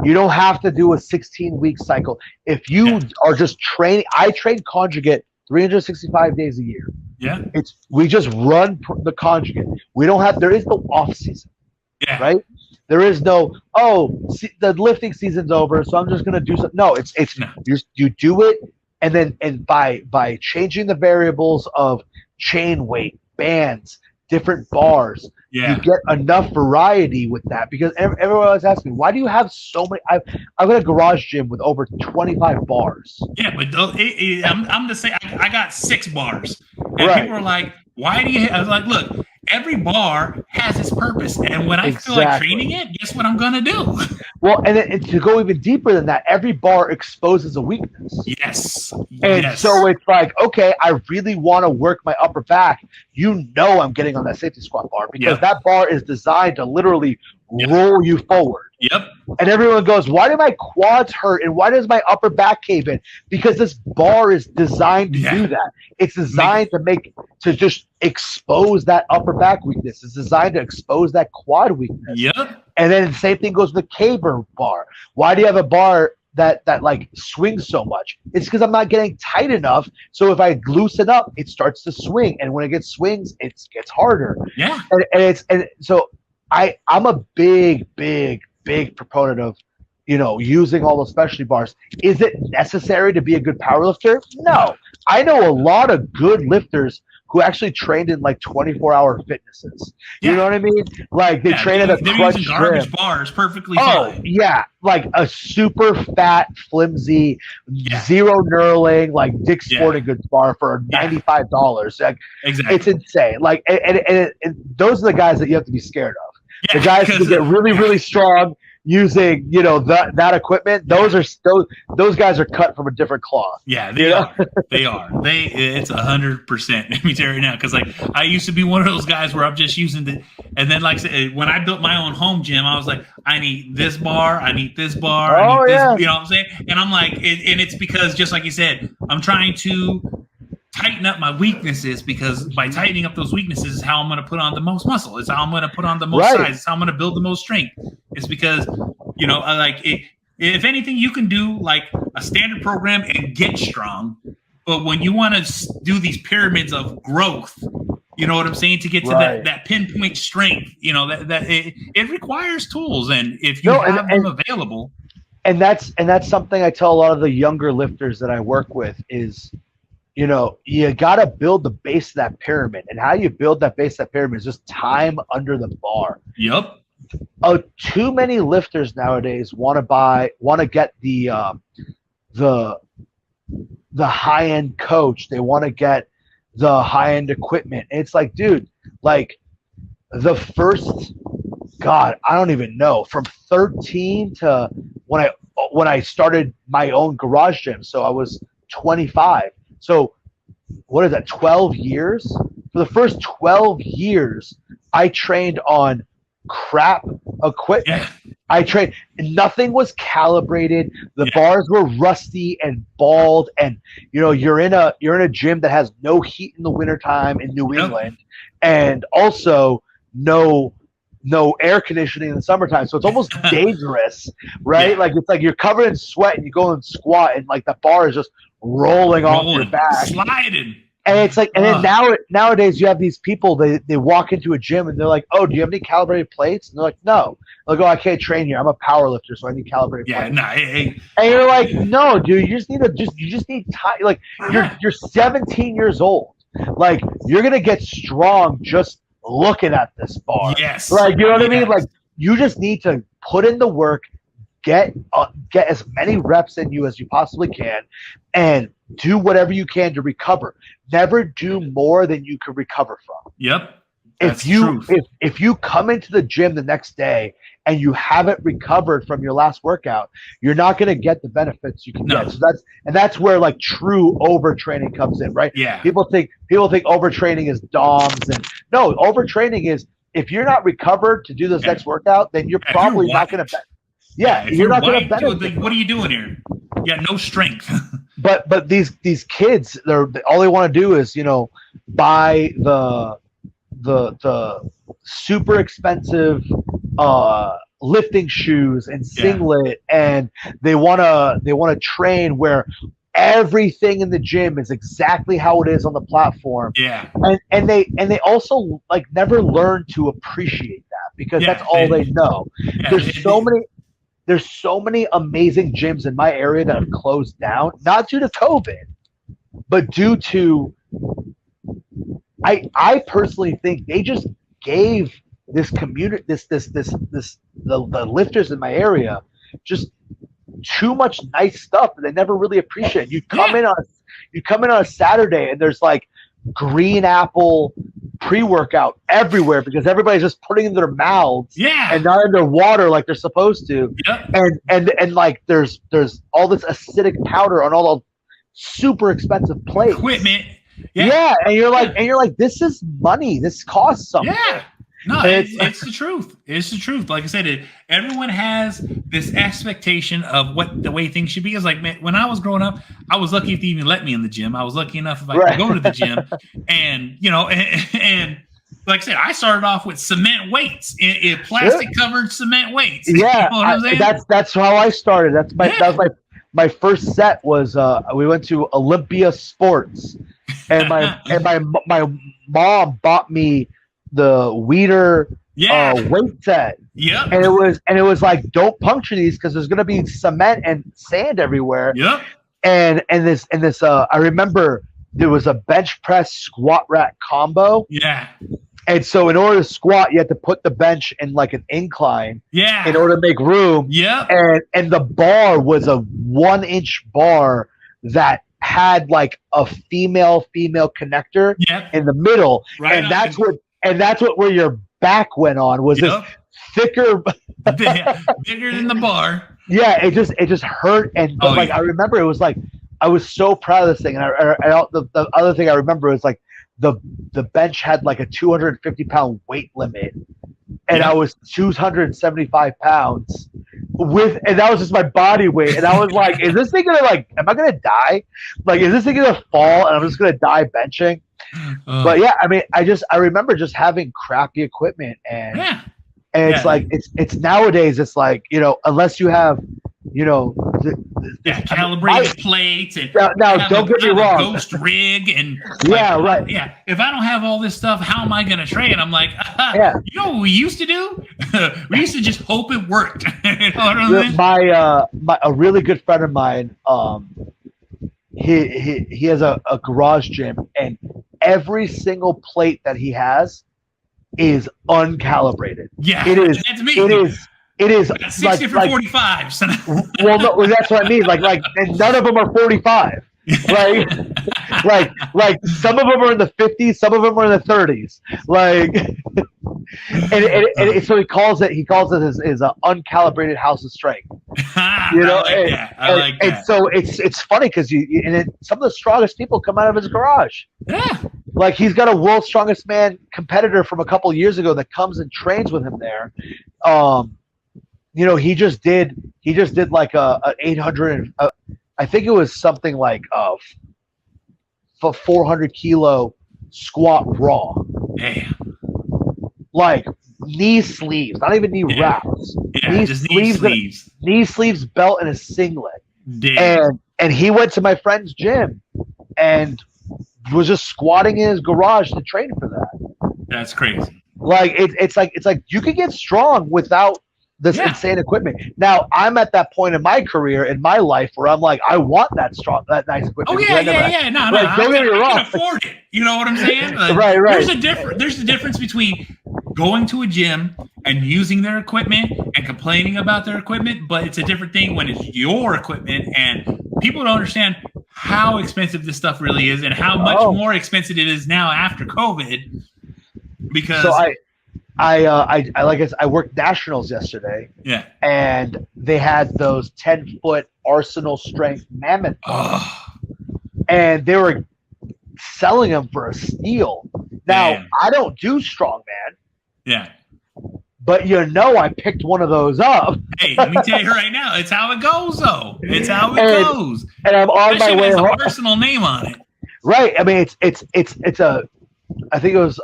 You don't have to do a 16-week cycle. If you are just training, I train conjugate 365 days a year. Yeah. We just run the conjugate. There is no off season. Yeah. Right? There is no, the lifting season's over, so I'm just going to do something. No, you do it, and by changing the variables of chain weight, bands, different bars, you get enough variety with that, because everyone always asks me, why do you have so many? I've got a garage gym with over 25 bars. Yeah, but I'm just saying, I got 6 bars, and people are like, why do you? I was like, look, every bar has its purpose, and when I feel like training it, guess what I'm gonna do? Well, and to go even deeper than that, every bar exposes a weakness. Yes. And so it's okay, I really want to work my upper back. I'm getting on that safety squat bar, because that bar is designed to literally roll you forward. Yep. And everyone goes, why do my quads hurt and why does my upper back cave in? Because this bar is designed to do that. It's designed to just expose that upper back weakness. It's designed to expose that quad weakness. Yep. And then the same thing goes with the caber bar. Why do you have a bar that like swings so much? It's because I'm not getting tight enough. So if I loosen up, it starts to swing, and when it gets swings, it gets harder. Yeah. And so I'm a big proponent of, you know, using all those specialty bars. Is it necessary to be a good power lifter? No. I know a lot of good lifters who actually trained in like 24-hour fitnesses. You know what I mean? Like they train at a crunch using garbage gym. bars perfectly Oh, fine. yeah. Like a super fat, flimsy, zero knurling, like Dick's Sporting Goods bar for $95. Like, exactly. It's insane. Like, and those are the guys that you have to be scared of. Yeah, the guys who get really strong using, you know, that equipment. Those guys are cut from a different cloth. Yeah, they are. It's 100%. Let me tell you right now, because like I used to be one of those guys where I'm just using and then like when I built my own home gym, I was like, I need this bar, I need this bar, I need this, you know what I'm saying? And I'm like, and it's because just like you said, I'm trying to tighten up my weaknesses, because by tightening up those weaknesses is how I'm going to put on the most muscle. It's how I'm going to put on the most size. It's how I'm going to build the most strength. It's because, you know, if anything, you can do like a standard program and get strong. But when you want to do these pyramids of growth, you know what I'm saying, to get to that pinpoint strength, you know, that it requires tools. And if you have them available. And that's something I tell a lot of the younger lifters that I work with is, you know, you got to build the base of that pyramid. And how you build that base of that pyramid is just time under the bar. Yep. Too many lifters nowadays want to get the high-end coach. They want to get the high-end equipment. And it's like, dude, like the first, God, I don't even know, from 13 to when I started my own garage gym. So I was 25. So what is that, 12 years? For the first 12 years, I trained on crap equipment. Yeah. I trained, nothing was calibrated. The bars were rusty and bald, and you know, you're in a gym that has no heat in the wintertime in New England, and also no air conditioning in the summertime. So it's almost dangerous, right? Yeah. Like it's like you're covered in sweat and you go and squat and like the bar is just rolling off your back. Sliding. And it's like, and then nowadays you have these people, they walk into a gym and they're like, oh, do you have any calibrated plates? And they're like, no. They're like, oh, I can't train here. I'm a power lifter, so I need calibrated plates. And you're like, no, dude, you just need time. Like you're 17 years old. Like you're going to get strong just looking at this bar. Yes. Like, you know what I mean? Like you just need to put in the work, get as many reps in you as you possibly can, and do whatever you can to recover. Never do more than you can recover from. Yep. If you come into the gym the next day and you haven't recovered from your last workout, you're not going to get the benefits you can get. So that's where like true overtraining comes in, right? Yeah. People think overtraining is DOMs, and no, overtraining is if you're not recovered to do this next workout, then you're probably not going to. You're not going to benefit. What are you doing here? You got no strength. But these kids, all they want to do is, you know, buy the super expensive lifting shoes and singlet, and they wanna train where everything in the gym is exactly how it is on the platform. Yeah. And they also like never learn to appreciate that, because that's all they know. Yeah, there's so many amazing gyms in my area that have closed down, not due to COVID, but due to I personally think they just gave this community the lifters in my area just too much nice stuff that they never really appreciate. You come in on a Saturday and there's like green apple pre-workout everywhere because everybody's just putting it in their mouths and not in their water like they're supposed to. And like there's all this acidic powder on all the super expensive plates. Equipment. And you're like, this is money. This costs something. Yeah. No, it's the truth. It's the truth. Like I said, everyone has this expectation of what the way things should be. It's like, man, when I was growing up, I was lucky if they even let me in the gym. I was lucky enough if I could go to the gym, and you know, and like I said, I started off with cement weights, in plastic covered cement weights. Yeah, you know what I'm saying? That's how I started. That was my first set was we went to Olympia Sports, and my mom bought me the Weeder weight set. Yep. And it was like, don't puncture these because there's gonna be cement and sand everywhere. Yep. And this I remember there was a bench press squat rack combo. Yeah. And so in order to squat, you had to put the bench in like an incline. Yeah. In order to make room. Yep. And the bar was a 1-inch bar that had like a female connector in the middle. Right. And that's what where your back went on was this thicker bigger than the bar. Yeah, it just hurt. And I remember it was like I was so proud of this thing. And the other thing I remember was like the bench had like a 250-pound weight limit, and I was 275 pounds and that was just my body weight. And I was like, is this thing gonna am I gonna die? Like, is this thing gonna fall and I'm just gonna die benching? But yeah, I mean, I remember just having crappy equipment and it's like it's nowadays it's like, unless you have calibrated plates and now don't get me wrong, ghost rig and right. Yeah, if I don't have all this stuff, how am I going to train? I'm like, you know what we used to do? We used to just hope it worked. You know what I mean? A really good friend of mine, he has a garage gym, and every single plate that he has is uncalibrated. Yeah, it is. That's me. It is 60 for 45s. Well, no, that's what I mean. And none of them are 45. Like some of them are in the 50s, some of them are in the 30s. And so he calls it his uncalibrated house of strength. I like that. And so it's funny because some of the strongest people come out of his garage. Yeah. Like, he's got a world's strongest man competitor from a couple years ago that comes and trains with him there. He just did like a 800. I think it was something like 400 kilo squat raw. Damn. Like knee sleeves, not even knee wraps. Yeah, knee sleeves, belt, and a singlet. Damn. And he went to my friend's gym and was just squatting in his garage to train for that. That's crazy. Like it's like you could get strong without this insane equipment. Now I'm at that point in my career, in my life, where I'm like, I want that nice equipment. Oh yeah. No. Don't get me wrong. I can afford it. You know what I'm saying? Right. There's a difference between going to a gym and using their equipment and complaining about their equipment, but it's a different thing when it's your equipment, and people don't understand how expensive this stuff really is and how much more expensive it is now after COVID. Because I worked nationals yesterday. Yeah. And they had those 10-foot Arsenal strength mammoth. And they were selling them for a steal. Now, I don't do strongman. Yeah. But I picked one of those up. Hey, let me tell you right now, it's how it goes, though. It's how it goes. And I'm on my way home. Has a personal name on it. Right. I mean, it's I think it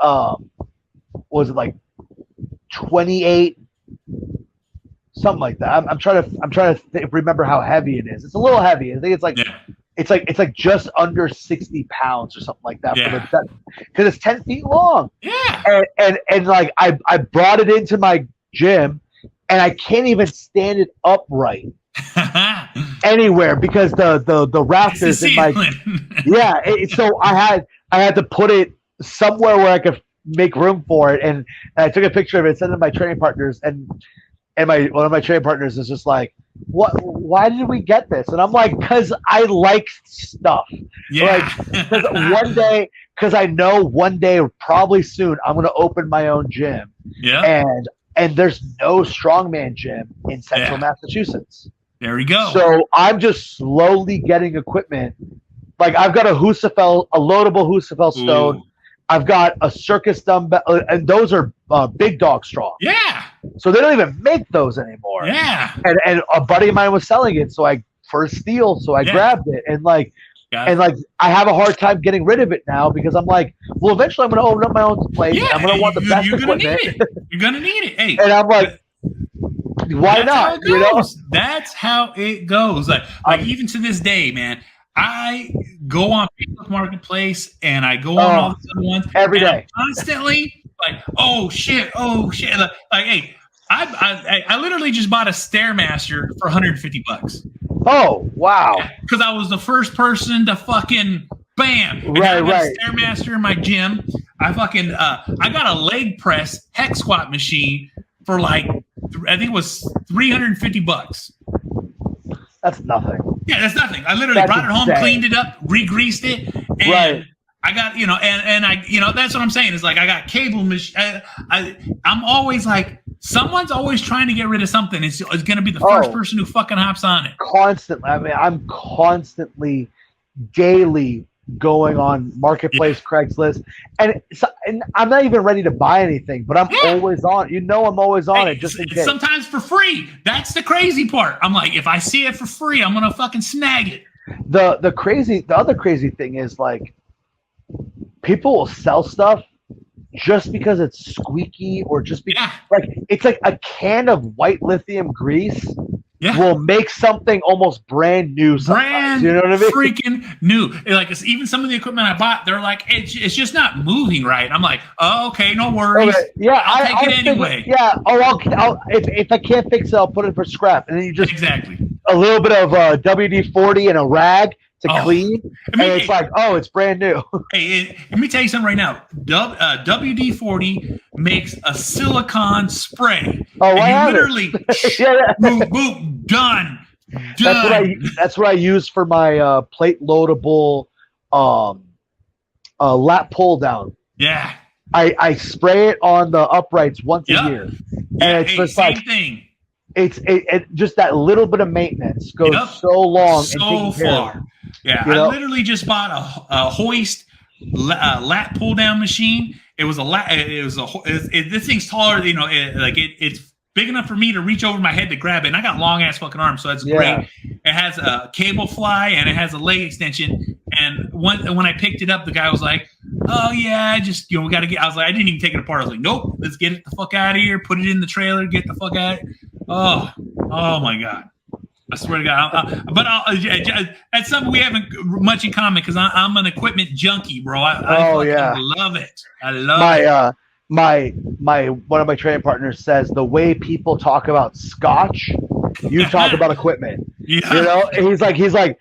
was it like 28, something like that. I'm trying to remember how heavy it is. It's a little heavy. I think it's like it's like just under 60 pounds or something like that. Yeah. Because it's 10 feet long. Yeah. And like I brought it into my gym, and I can't even stand it upright anywhere because the rafters in my so I had to put it somewhere where I could make room for it, and I took a picture of it, sent it to my training partners, and one of my training partners is just like, why did we get this? And I'm like, because I like stuff. Because I know one day, probably soon, I'm going to open my own gym. Yeah. And there's no strongman gym in central Massachusetts. There we go. So I'm just slowly getting equipment. Like, I've got a loadable Husafel stone. Ooh. I've got a circus dumbbell, and those are big dog strong. Yeah. So they don't even make those anymore. Yeah. And a buddy of mine was selling it, so I grabbed it, and I have a hard time getting rid of it now because I'm like, well, eventually I'm going to open up my own place. Yeah, I'm going to want the best equipment. You're going to need it. Hey. And I'm like, Why not? You know? That's how it goes. Like even to this day, man, I go on Facebook Marketplace and I go on all these other ones every day, constantly. Like, oh shit. Like, hey, I literally just bought a Stairmaster for $150. Oh wow! Because I was the first person to fucking bam. And right. I got a Stairmaster in my gym. I fucking I got a leg press hex squat machine for like I think it was $350. That's nothing. Yeah, that's nothing. I literally brought it home, cleaned it up, re-greased it, and I got and I that's what I'm saying is like I got cable machine. I'm always like someone's always trying to get rid of something. It's going to be the first person who fucking hops on it. Constantly. I mean, I'm constantly, daily going on Marketplace, Craigslist, and I'm not even ready to buy anything, but I'm always on. I'm always on it just in case. Sometimes for free. That's the crazy part. I'm like, if I see it for free, I'm gonna fucking snag it. The other crazy thing is like people will sell stuff just because it's squeaky or just because like it's like a can of white lithium grease will make something almost brand new sometimes. You know what I mean? Freaking new. Like even some of the equipment I bought, they're like, it's just not moving right. I'm like, oh, okay, no worries. Okay. Yeah, I'll take it anyway. I'll if I can't fix it, I'll put it for scrap. And then you just a little bit of WD-40 and a rag to clean, and it's like, oh, it's brand new. Hey, let me tell you something right now. WD-40 makes a silicone spray. Oh, and you literally boom, done. That's what I use for my plate loadable lat pull down. Yeah. I spray it on the uprights once a year, and it's just same like thing. It just that little bit of maintenance goes so long, so far. Yeah, I literally just bought a hoist lat pull down machine. It was this thing's taller. It's big enough for me to reach over my head to grab it. And I got long ass fucking arms, so that's great. It has a cable fly and it has a leg extension. And when I picked it up, the guy was like, "Oh yeah, just we got to get." I was like, I didn't even take it apart. I was like, "Nope, let's get it the fuck out of here. Put it in the trailer. Get the fuck out." Oh my god. I swear to God. But that's something we haven't much in common because I'm an equipment junkie, bro. I love it. I love it. My one of my training partners says the way people talk about scotch, you talk about equipment. Yeah. You know, and he's like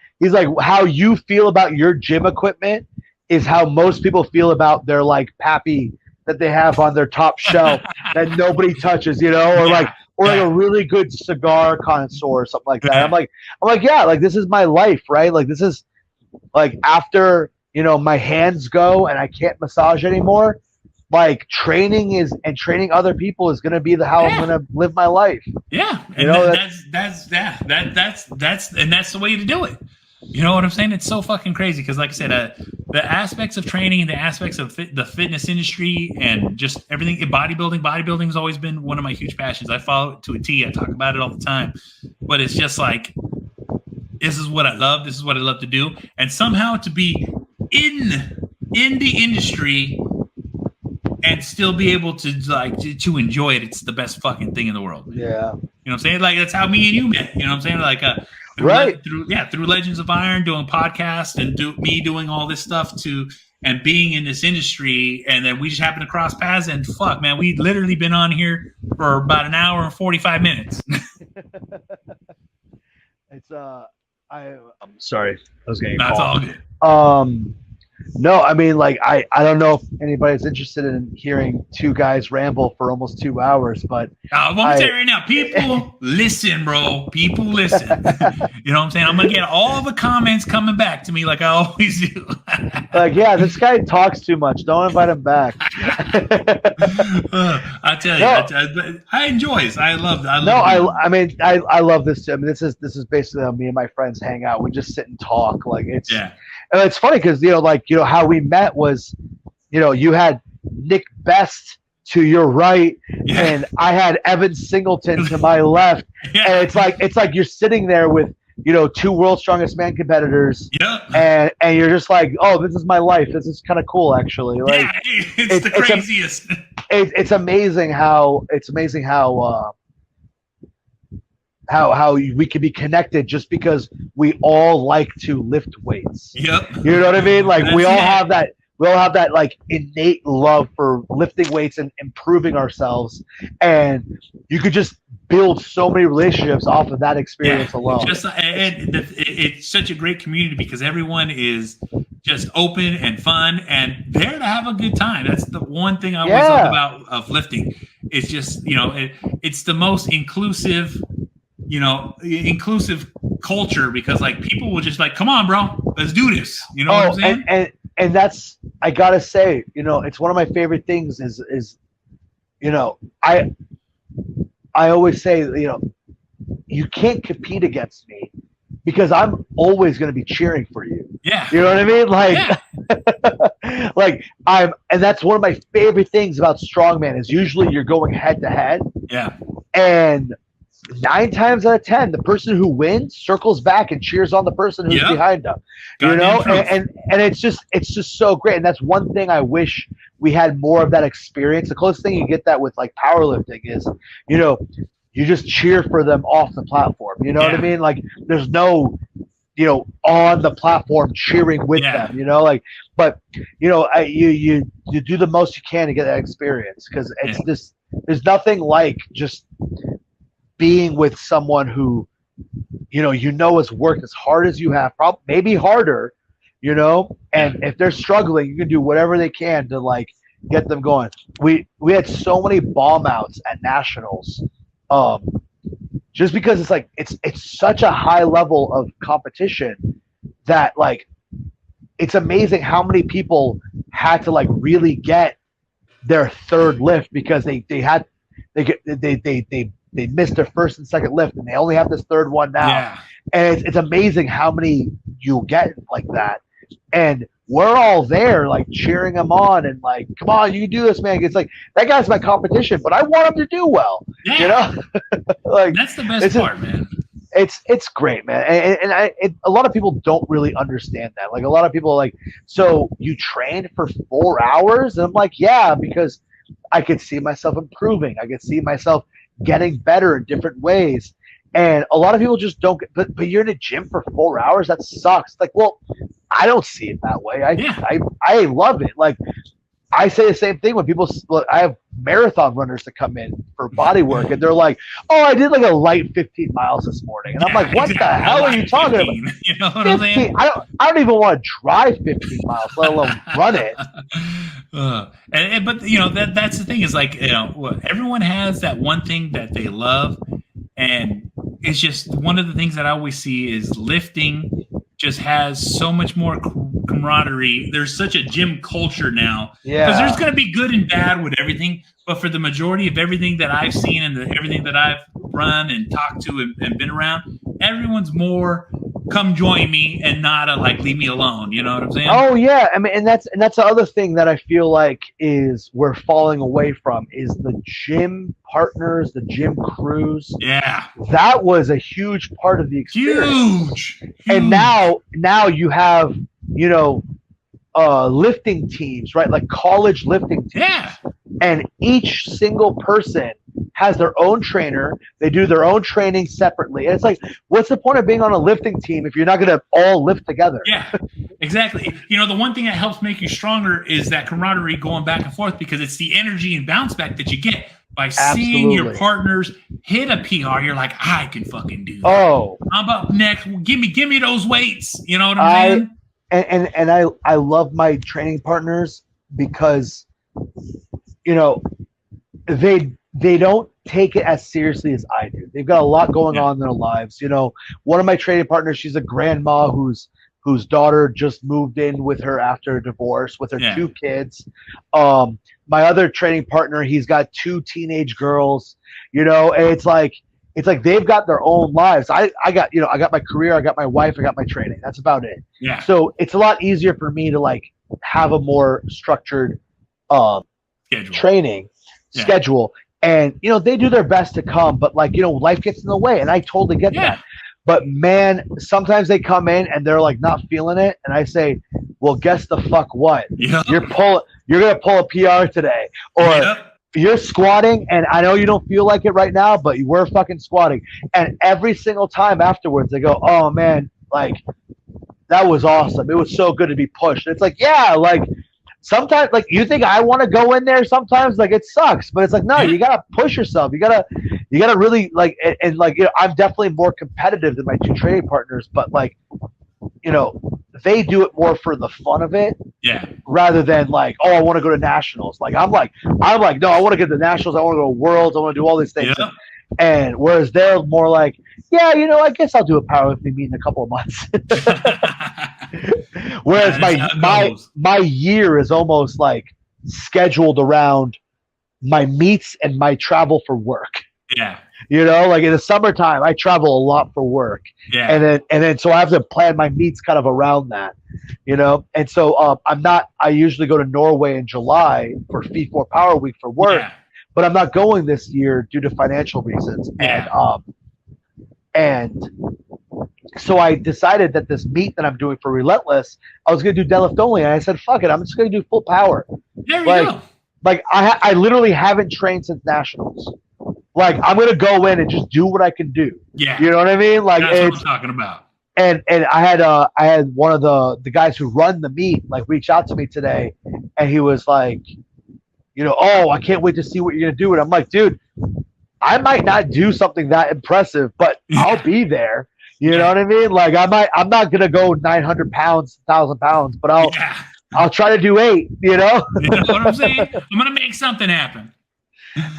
how you feel about your gym equipment is how most people feel about their like pappy that they have on their top shelf that nobody touches, or like a really good cigar connoisseur or something like that. I'm like, yeah, like this is my life, right? Like this is like after, my hands go and I can't massage anymore, like training other people is going to be how I'm going to live my life. Yeah. And that's the way to do it. You know what I'm saying? It's so fucking crazy because, like I said, the aspects of training, the aspects of the fitness industry, and just everything in bodybuilding has always been one of my huge passions. I follow it to a T. I talk about it all the time. But it's just like, this is what I love. This is what I love to do. And somehow to be in the industry and still be able to enjoy it, it's the best fucking thing in the world. Yeah. You know what I'm saying? Like, that's how me and you met. You know what I'm saying? Like, through Legends of Iron, doing podcasts and doing all this stuff and being in this industry, and then we just happened to cross paths, and fuck, man, we'd literally been on here for about an hour and 45 minutes. It's I'm sorry, I was getting That's all good. No, I mean, like, I don't know if anybody's interested in hearing two guys ramble for almost 2 hours, but I'm going to tell you right now, people listen, bro. People listen. You know what I'm saying? I'm going to get all the comments coming back to me like I always do. Like, yeah, this guy talks too much. Don't invite him back. I tell you, I enjoy this. I love it. I love this too. I mean, this is basically how me and my friends hang out. We just sit and talk. Like, it's and it's funny because how we met was, you had Nick Best to your right, and I had Evan Singleton to my left, and it's like you're sitting there with two World's Strongest Man competitors, and you're just like, oh, this is my life. This is kind of cool, actually. Like, it's the craziest. It's amazing how we can be connected just because we all like to lift weights. Yep. You know what I mean? Like we all have that like innate love for lifting weights and improving ourselves, and you could just build so many relationships off of that experience alone. It's such a great community because everyone is just open and fun and there to have a good time. That's the one thing I always love about of lifting. It's just, it's the most inclusive culture because like people will just like, come on, bro, let's do this. You know what I'm saying? And that's, I gotta say, it's one of my favorite things is I always say, you can't compete against me because I'm always going to be cheering for you. Yeah. You know what I mean? Like, and that's one of my favorite things about strongman is usually you're going head to head. Yeah. And 9 times out of 10, the person who wins circles back and cheers on the person who's behind them. And it's just so great. And that's one thing I wish we had more of that experience. The closest thing you get that with like powerlifting is, you just cheer for them off the platform. You know what I mean? Like there's no, on the platform cheering with them, but you do the most you can to get that experience. Cause it's just, there's nothing like just being with someone who, has worked as hard as you have, probably maybe harder, and if they're struggling, you can do whatever they can to like get them going. We had so many bomb outs at nationals, just because it's like it's such a high level of competition that like it's amazing how many people had to like really get their third lift because they missed their first and second lift and they only have this third one now. Yeah. And it's amazing how many you get like that. And we're all there like cheering them on and like, come on, you can do this, man. It's like, that guy's my competition, but I want him to do well. Yeah. Like that's the best part, man. It's great, man. And a lot of people don't really understand that. Like a lot of people are like, so you trained for 4 hours? And I'm like, yeah, because I could see myself improving. I could see myself getting better in different ways. And a lot of people just don't get, but you're in a gym for 4 hours? That sucks. Like, well, I don't see it that way. I love it. Like, I say the same thing when people, I have marathon runners that come in for body work and they're like, oh, I did like a light 15 miles this morning. And I'm like, what the hell are you talking 15, about? You know what I'm saying? I don't even want to drive 15 miles, let alone run it. But that's the thing is like, everyone has that one thing that they love. And it's just one of the things that I always see is lifting just has so much more camaraderie. There's such a gym culture now. Yeah. Because there's going to be good and bad with everything. But for the majority of everything that I've seen and everything that I've run and talked to and been around, everyone's more come join me and not like leave me alone. You know what I'm saying? Oh yeah. I mean, and that's the other thing that I feel like is we're falling away from is the gym partners, the gym crews. Yeah. That was a huge part of the experience. Huge. And now you have, lifting teams, right? Like college lifting teams. Yeah. And each single person has their own trainer. They do their own training separately. And it's like, what's the point of being on a lifting team if you're not going to all lift together? Yeah, exactly. The one thing that helps make you stronger is that camaraderie going back and forth because it's the energy and bounce back that you get by seeing your partners hit a PR. You're like, I can fucking do that. Oh, I'm up next. Well, give me those weights. You know what I'm saying? And I love my training partners because, they don't take it as seriously as I do. They've got a lot going on in their lives. One of my training partners, she's a grandma whose daughter just moved in with her after a divorce with her 2 kids. My other training partner, he's got 2 teenage girls, and it's like they've got their own lives. I got my career, I got my wife, I got my training. That's about it. Yeah. So it's a lot easier for me to like have a more structured training schedule. And, they do their best to come, but like, life gets in the way and I totally get that. But man, sometimes they come in and they're like not feeling it. And I say, well, guess the fuck what? Yep. You're going to pull a PR today or you're squatting, and I know you don't feel like it right now, but we're fucking squatting. And every single time afterwards, they go, "Oh man, like that was awesome. It was so good to be pushed." And it's like, yeah, like sometimes, like you think I want to go in there. Sometimes, like it sucks, but it's like, no, you gotta push yourself. You gotta really like, and like, you know, I'm definitely more competitive than my two training partners, but like, you know, they do it more for the fun of it. Yeah. Rather than like, oh, I want to go to nationals. Like I'm like, no, I want to get to nationals. I want to go to worlds. I want to do all these things. Yeah. And whereas they're more like, yeah, you know, I guess I'll do a powerlifting meet in a couple of months. Whereas my year is almost like scheduled around my meets and my travel for work. Yeah. You know, like in the summertime, I travel a lot for work. Yeah. And then so I have to plan my meets kind of around that, you know? And so I usually go to Norway in July for F4 Power Week for work, but I'm not going this year due to financial reasons. Yeah. And so I decided that this meet that I'm doing for Relentless, I was going to do deadlift only. And I said, fuck it, I'm just going to do full power. There you go. Like I literally haven't trained since nationals. Like I'm gonna go in and just do what I can do. Yeah, you know what I mean. Like that's what I'm talking about. And I had one of the guys who run the meet like reach out to me today, and he was like, you know, oh, I can't wait to see what you're gonna do. And I'm like, dude, I might not do something that impressive, but I'll be there. You know what I mean? Like I'm not gonna go 900 pounds, 1,000 pounds, but I'll try to do 8. You know? You know what I'm saying? I'm gonna make something happen.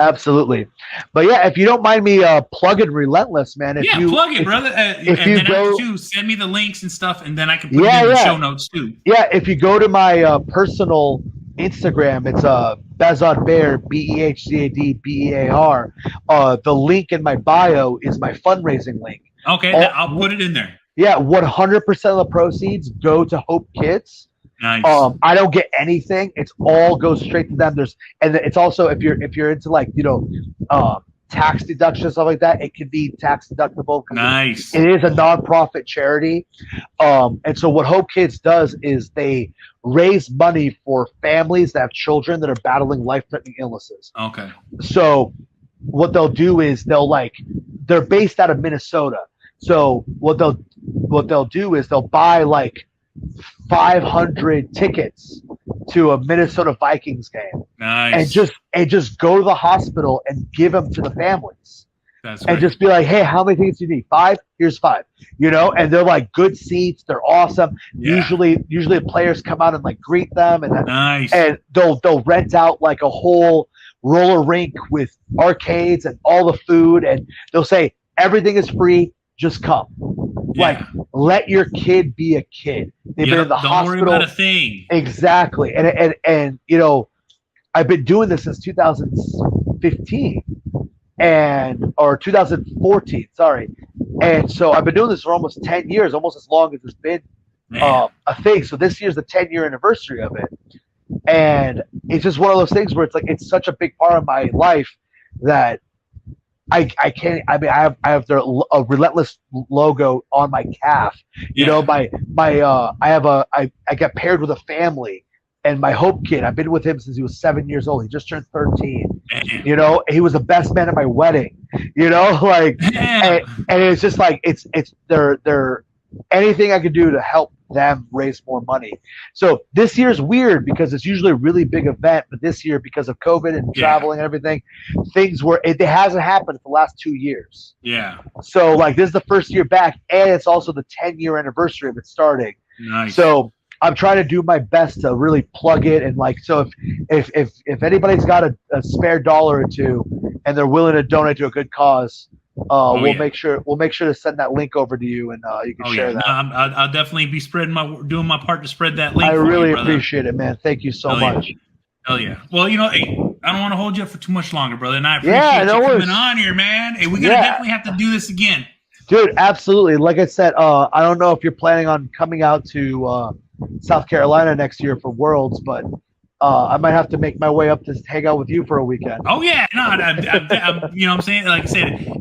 Absolutely. But yeah, if you don't mind me plugging Relentless, man. Plug it, brother. And then after too, send me the links and stuff, and then I can put it in the show notes too. Yeah, if you go to my personal Instagram, it's Behzad Bear, Behzad Bear. The link in my bio is my fundraising link. Okay, I'll put it in there. Yeah, 100% of the proceeds go to Hopekids. Nice. I don't get anything. It's all goes straight to them. And it's also if you're into like, you know, tax deduction, stuff like that, it can be tax deductible. Nice. It is a nonprofit charity. And so what Hopekids does is they raise money for families that have children that are battling life-threatening illnesses. Okay. So what they'll do is they're based out of Minnesota. So what they'll do is they'll buy like 500 tickets to a Minnesota Vikings game. Nice. And just go to the hospital and give them to the families. That's and just be like, hey, how many tickets do you need? 5? Here's 5. You know, and they're like good seats. They're awesome. Yeah. Usually the players come out and like greet them, and nice. And they'll rent out like a whole roller rink with arcades and all the food, and they'll say everything is free. Just come. Yeah. Like, let your kid be a kid. They've been in the hospital. Don't worry about a thing. Exactly. And you know, I've been doing this since 2015 or 2014, sorry. And so I've been doing this for almost 10 years, almost as long as it's been a thing. So this year's the 10-year anniversary of it. And it's just one of those things where it's like, it's such a big part of my life that I can't. I mean, I have a Relentless logo on my calf. You know, I got paired with a family, and my Hope kid. I've been with him since he was 7 years old. He just turned 13. You know, he was the best man at my wedding. You know, like, and it's just like they're anything I could do to help them raise more money. So this year's weird because it's usually a really big event, but this year because of COVID and traveling and everything, things were it hasn't happened for the last 2 years. Yeah. So like this is the first year back, and it's also the 10-year anniversary of it starting. Nice. So I'm trying to do my best to really plug it, and like so if anybody's got a spare dollar or two and they're willing to donate to a good cause, we'll make sure to send that link over to you, and you can share that. No, I'll definitely be doing my part to spread that link. I really appreciate it, man. Thank you so much. Yeah. Hell yeah. Well, you know, hey, I don't want to hold you up for too much longer, brother, and I appreciate you coming on here, man. Hey, we're gonna definitely have to do this again, dude. Absolutely. Like I said, I don't know if you're planning on coming out to South Carolina next year for Worlds, but I might have to make my way up to hang out with you for a weekend. Oh yeah, no, you know what I'm saying? Like I said,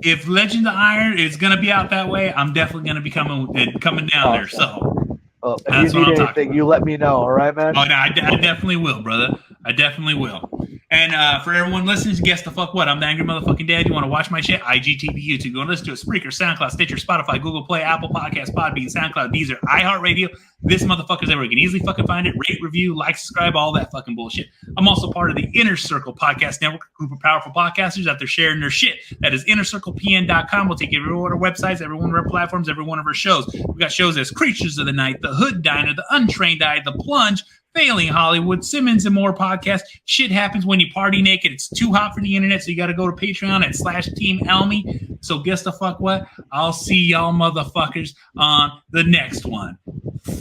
if Legend of Iron is gonna be out that way, I'm definitely gonna be coming down there. So if you need anything, you let me know. All right, man. Oh, no, I definitely will, brother. I definitely will. And for everyone listening, guess the fuck what? I'm the Angry Motherfucking Dad. You want to watch my shit? IGTV, YouTube. Go and listen to it. Spreaker, SoundCloud, Stitcher, Spotify, Google Play, Apple Podcasts, Podbean, SoundCloud, Deezer, iHeartRadio. This motherfucker's everywhere. You can easily fucking find it. Rate, review, like, subscribe, all that fucking bullshit. I'm also part of the Inner Circle Podcast Network, a group of powerful podcasters out there sharing their shit. That is innercirclepn.com. We'll take every one of our websites, every one of our platforms, every one of our shows. We got shows as Creatures of the Night, The Hood Diner, The Untrained Eye, The Plunge, Failing Hollywood, Simmons and More podcast. Shit happens when you party naked. It's too hot for the internet, so you got to go to Patreon at /Team Elmy. So guess the fuck what? I'll see y'all motherfuckers on the next one. Fuck.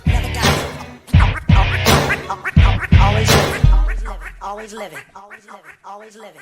Never die. Always living. Always living. Always living. Always living. Always living.